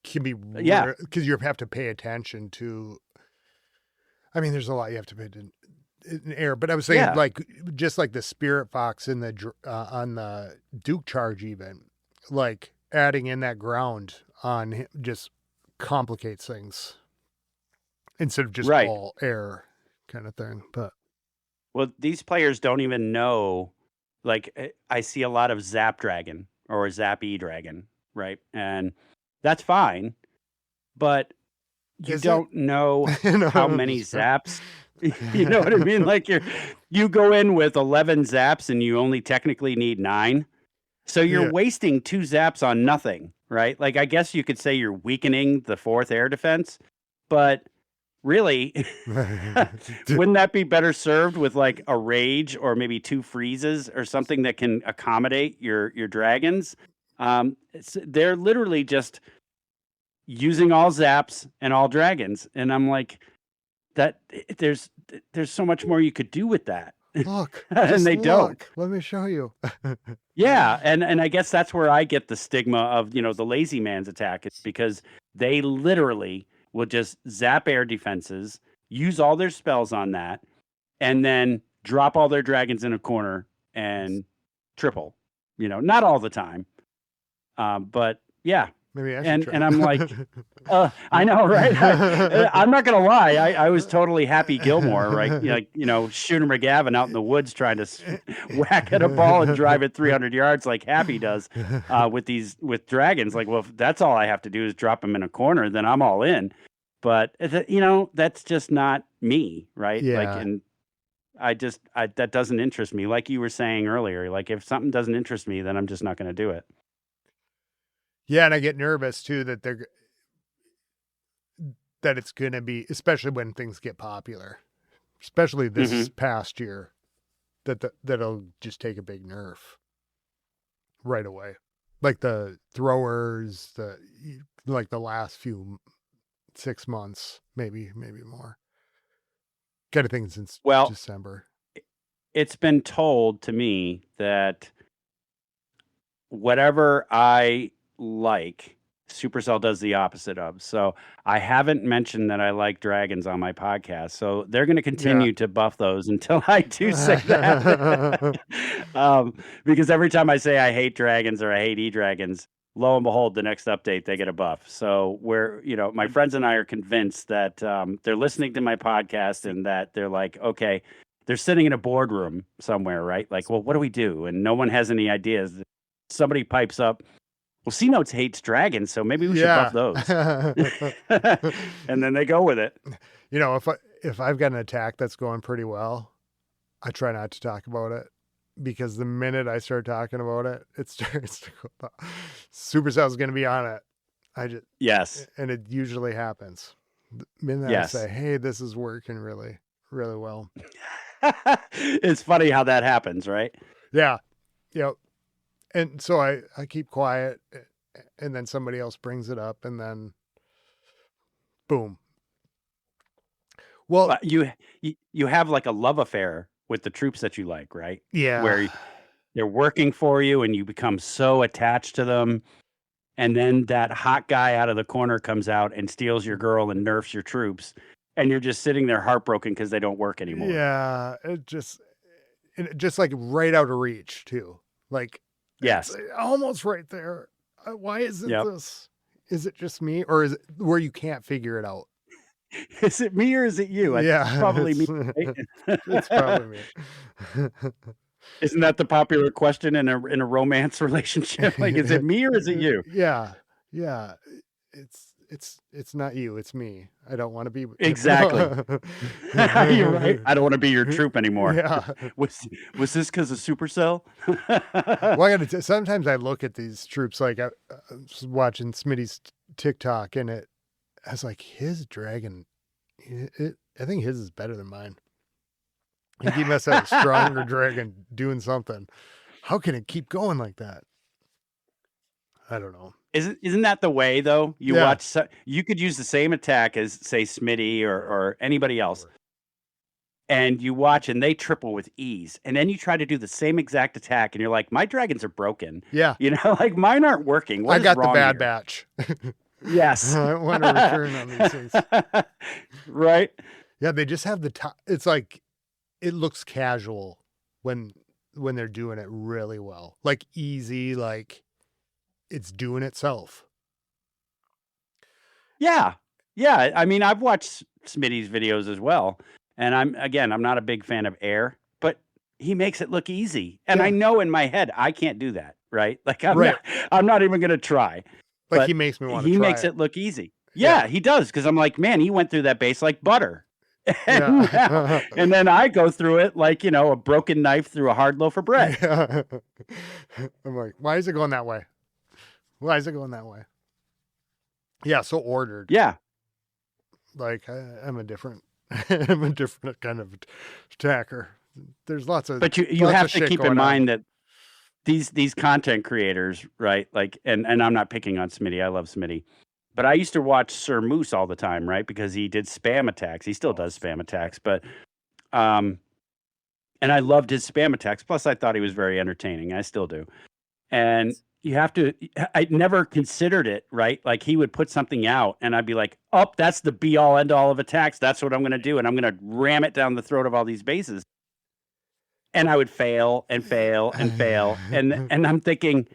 can be, because you have to pay attention to. I mean, there's a lot you have to pay attention in air, but I was saying like just like the Spirit Fox in the on the Duke charge, even like adding in that ground on him just complicates things instead of just all air kind of thing. But these players don't even know. Like, I see a lot of Zap Dragon or Zap E Dragon, right? And that's fine, but you don't know how many zaps. You know what I mean? Like you go in with 11 zaps and you only technically need 9. So you're wasting 2 zaps on nothing, right? Like, I guess you could say you're weakening the 4th air defense, but really, wouldn't that be better served with like a rage or maybe 2 freezes or something that can accommodate your dragons? They're literally just using all zaps and all dragons, and I'm like, that there's so much more you could do with that. Look, and they don't. Let me show you. Yeah, and I guess that's where I get the stigma of the lazy man's attack. It's because they literally will just zap air defenses, use all their spells on that, and then drop all their dragons in a corner and triple. Not all the time, but yeah. Maybe I should try. And I'm like, I know, right? I'm not gonna lie. I was totally Happy Gilmore, right? Shooter McGavin out in the woods trying to whack at a ball and drive it 300 yards like Happy does with dragons. Like, well, if that's all I have to do is drop them in a corner, then I'm all in. But that's just not me, right? Yeah. Like, and that doesn't interest me. Like you were saying earlier, like if something doesn't interest me, then I'm just not going to do it. Yeah, and I get nervous too that it's going to be, especially when things get popular, especially this past year, that'll just take a big nerf right away. Like the throwers, like the last few 6 months, maybe more. Kind of thing since December. It's been told to me that whatever I like, Supercell does the opposite of. So I haven't mentioned that I like dragons on my podcast. So they're going to continue to buff those until I do say that. Because every time I say I hate dragons or I hate E-dragons, lo and behold, the next update, they get a buff. So my friends and I are convinced that they're listening to my podcast and that they're like, okay, they're sitting in a boardroom somewhere, right? Like, well, what do we do? And no one has any ideas. Somebody pipes up, well, C-Notes hates dragons, so maybe we should buff those. And then they go with it. If I've got an attack that's going pretty well, I try not to talk about it, because the minute I start talking about it, it starts to go. Supercell's going to be on it. Yes, and it usually happens. The minute I say, "Hey, this is working really, really well." It's funny how that happens, right? Yeah, and so I keep quiet, and then somebody else brings it up, and then boom. Well, you have like a love affair with the troops that you like, right? Yeah. Where they're working for you and you become so attached to them. And then that hot guy out of the corner comes out and steals your girl and nerfs your troops. And you're just sitting there heartbroken because they don't work anymore. Yeah. It just like right out of reach too. Like, yes, almost right there. Why isn't this? Is it just me, or is it where you can't figure it out? Is it me or is it you? It's probably me. Right? It's probably me. Isn't that the popular question in a romance relationship? Like, is it me or is it you? Yeah. It's not you. It's me. I don't want to be. Exactly. You're right. I don't want to be your troop anymore. Yeah. Was this because of Supercell? Well, sometimes I look at these troops, like I was watching Smitty's TikTok, and I was like, his dragon, I think his is better than mine. He must have a stronger dragon doing something. How can it keep going like that? I don't know. Isn't that the way though? You watch, you could use the same attack as say Smitty or anybody else, and you watch and they triple with ease, and then you try to do the same exact attack, and you're like, my dragons are broken. Yeah, like mine aren't working. I got the bad batch. Yes, I want to return on these things. Right? Yeah, they just have the top. It's like it looks casual when they're doing it really well, like easy, like it's doing itself. Yeah. I mean, I've watched Smitty's videos as well, and I'm not a big fan of air, but he makes it look easy, and I know in my head I can't do that, right? Like I'm not even gonna try. Like he makes me want to. He makes it look easy. Yeah, he does, because I'm like, man, he went through that base like butter. And then I go through it like, a broken knife through a hard loaf of bread. Yeah. I'm like, why is it going that way? Why is it going that way? Yeah, so ordered. Yeah. Like I'm a different kind of attacker. There's lots of, but you have to keep in mind that these content creators, right? Like, and I'm not picking on Smitty. I love Smitty. But I used to watch Sir Moose all the time, right? Because he did spam attacks. He still does spam attacks, but and I loved his spam attacks. Plus, I thought he was very entertaining. I still do. And I never considered it, right? Like he would put something out and I'd be like, oh, that's the be all end all of attacks. That's what I'm going to do. And I'm going to ram it down the throat of all these bases. and I would fail and fail and fail, and I'm thinking,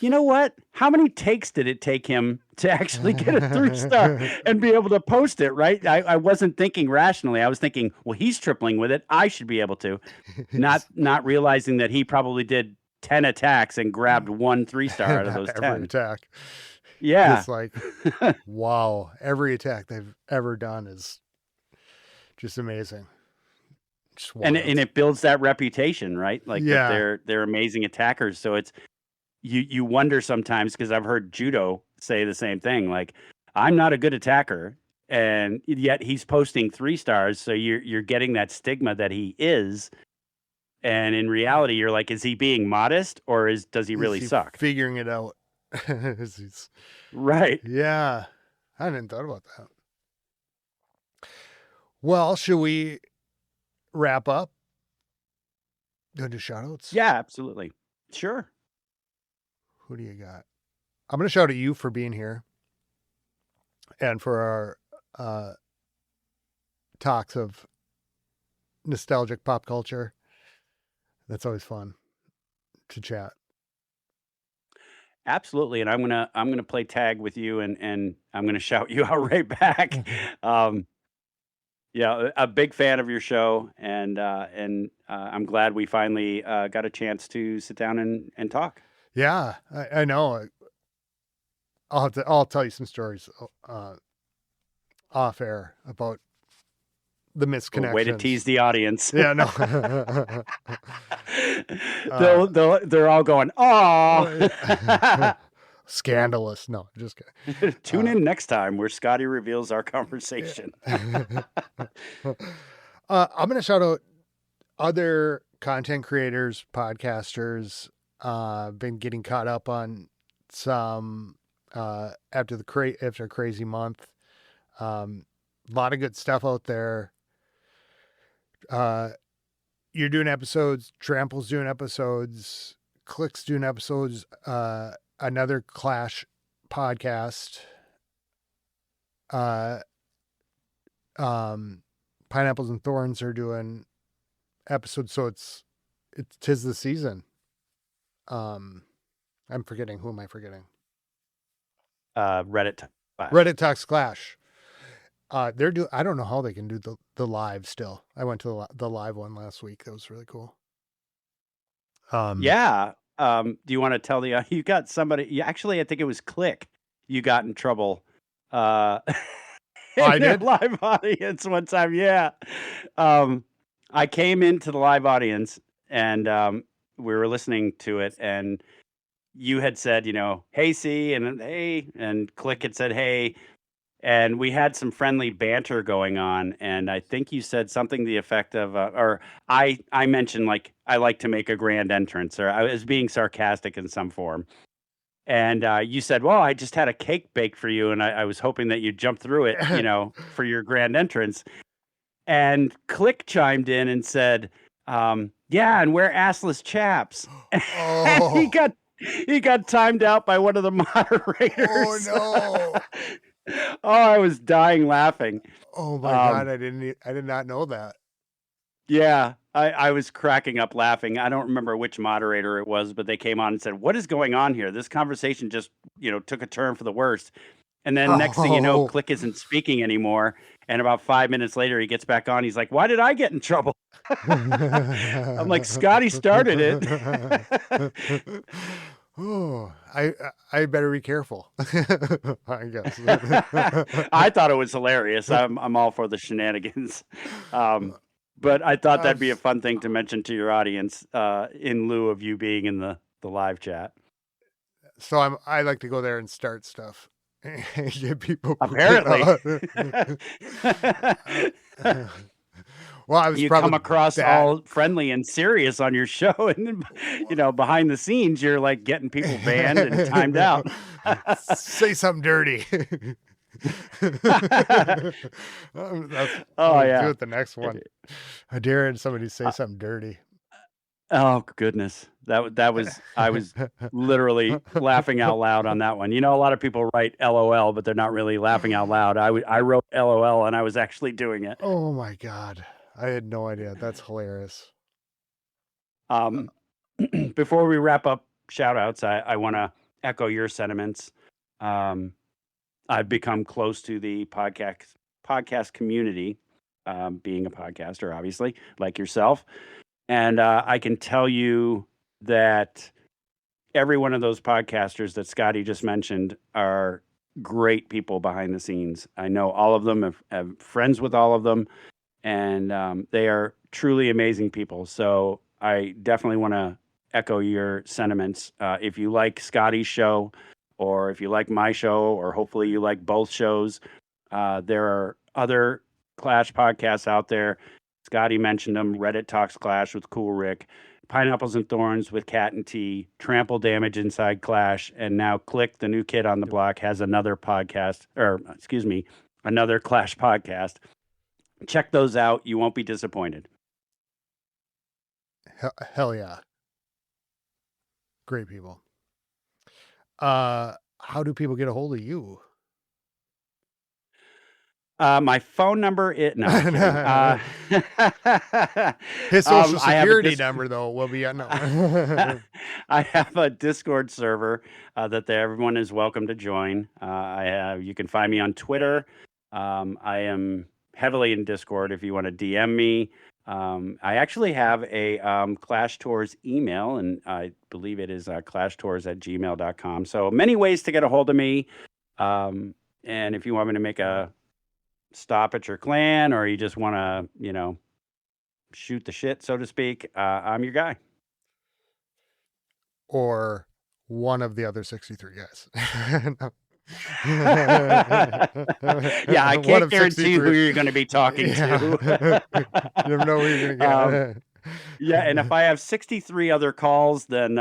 you know what? How many takes did it take him to actually get a 3-star and be able to post it, right? I wasn't thinking rationally. I was thinking, well, he's tripling with it. I should be able to. Not realizing that he probably did 10 attacks and grabbed 1 3-star out of those every 10. attack. Yeah. Just like, wow, every attack they've ever done is just amazing. Just And wild. it builds that reputation, right? Like Yeah. that they're amazing attackers. So it's you wonder sometimes, because I've heard judo say the same thing. Like, I'm not a good attacker, and yet he's posting 3-stars. So you're getting that stigma that he is. And in reality, you're like, is he being modest, or does he really suck? Figuring it out. Right. Yeah. I hadn't thought about that. Well, should we wrap up? Go to shout outs? Yeah, absolutely. Sure. Who do you got? I'm going to shout at you for being here and for our talks of nostalgic pop culture. That's always fun to chat. Absolutely. And I'm gonna play tag with you, and I'm gonna shout you out right back. Yeah, a big fan of your show, and I'm glad we finally got a chance to sit down and talk. Yeah, I know. I'll tell you some stories off air about the misconnections. Way to tease the audience. Yeah, no. They're all going, "Aw." Scandalous. No, just kidding. Tune in next time where Scotty reveals our conversation. I'm going to shout out other content creators, podcasters. Been getting caught up on some after a crazy month. A lot of good stuff out there. You're doing episodes. Trample's doing episodes. Click's doing episodes. Another Clash podcast. Pineapples and Thorns are doing episodes, so tis the season. I'm forgetting. Who am I forgetting? Reddit Talks Clash. I don't know how they can do the live still. I went to the live one last week. That was really cool. Yeah. Do you want to tell you got somebody? Actually, I think it was Click. You got in trouble. I did? Live audience one time. Yeah. I came into the live audience, and we were listening to it, and you had said, hey, C, and hey, and Click had said, hey, and we had some friendly banter going on, and I think you said something to the effect of, or I mentioned, like, I like to make a grand entrance, or I was being sarcastic in some form. And you said, well, I just had a cake baked for you, and I was hoping that you'd jump through it, for your grand entrance. And Click chimed in and said, yeah, and wear assless chaps. Oh. he got timed out by one of the moderators. Oh, no. Oh, I was dying laughing. Oh my God. I did not know that. Yeah, I was cracking up laughing. I don't remember which moderator it was, but they came on and said, what is going on here? This conversation just, took a turn for the worst. And then next thing you know, Click isn't speaking anymore. And about 5 minutes later, he gets back on. He's like, why did I get in trouble? I'm like, Scotty started it. Oh, I better be careful. I guess. I thought it was hilarious. I'm all for the shenanigans. But I thought that'd be a fun thing to mention to your audience in lieu of you being in the live chat. So I like to go there and start stuff. Get people apparently. Well, you come across all friendly and serious on your show, and behind the scenes, you're like getting people banned and timed out. Say something dirty. Yeah. Do it the next one. I dare somebody say something dirty. Oh goodness, that was I was literally laughing out loud on that one. A lot of people write LOL, but they're not really laughing out loud. I wrote LOL, and I was actually doing it. Oh my God, I had no idea. That's hilarious. Before we wrap up shout outs, I want to echo your sentiments. I've become close to the podcast community, being a podcaster, obviously, like yourself. And I can tell you that every one of those podcasters that Scotty just mentioned are great people behind the scenes. I know all of them, have friends with all of them, and they are truly amazing people. So I definitely want to echo your sentiments. If you like Scotty's show, or if you like my show, or hopefully you like both shows, there are other Clash podcasts out there. Scotty mentioned them. Reddit Talks Clash with Cool Rick, Pineapples and Thorns with Cat and T, Trample Damage Inside Clash, and now Click, the new kid on the block, has another podcast, or excuse me, another Clash podcast. Check those out. You won't be disappointed. Hell yeah. Great people. How do people get a hold of you? My phone number is no. I'm kidding. His social security number, though, will be no. I have a Discord server that everyone is welcome to join. You can find me on Twitter. I am heavily in Discord if you want to DM me. I actually have a Clash Tours email, and I believe it is clashtours@gmail.com. So many ways to get a hold of me. And if you want me to make a stop at your clan, or you just want to, shoot the shit, so to speak, I'm your guy. Or one of the other 63 guys. Yeah, I can't guarantee who you're going to be talking to. You never know who you're going to get. Yeah, and if I have 63 other calls, then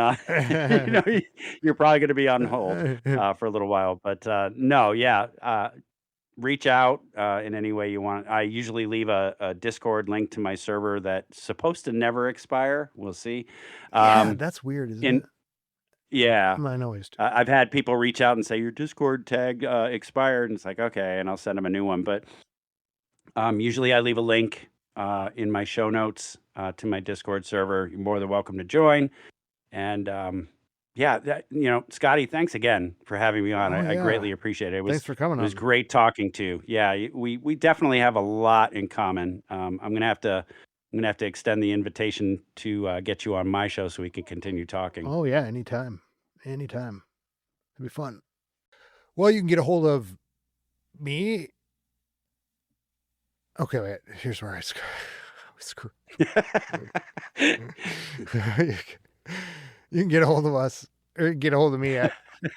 you're probably going to be on hold for a little while. But reach out in any way you want. I usually leave a Discord link to my server that's supposed to never expire. We'll see. That's weird, isn't it? Yeah. Mine always do. I've had people reach out and say, your Discord tag expired. And it's like, okay, and I'll send them a new one. But usually I leave a link in my show notes to my Discord server. You're more than welcome to join. And Scotty, thanks again for having me on. I greatly appreciate it. Thanks for coming on. It was great talking to you. Yeah, we definitely have a lot in common. I'm gonna have to extend the invitation to get you on my show so we can continue talking. Oh yeah, anytime. It'd be fun. Well, you can get a hold of me. Okay, wait. Here's where I screw. You can get a hold of us, or get a hold of me at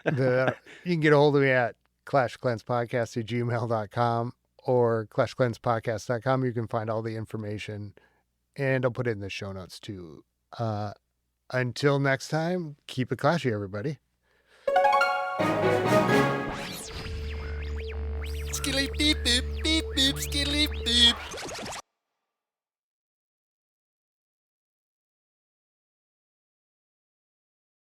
you can get a hold of me at clashclanspodcast@gmail.com or clashclanspodcast.com. You can find all the information, and I'll put it in the show notes too. Until next time, keep it clashy, everybody. Skilly beep beep beep beep skilly beep.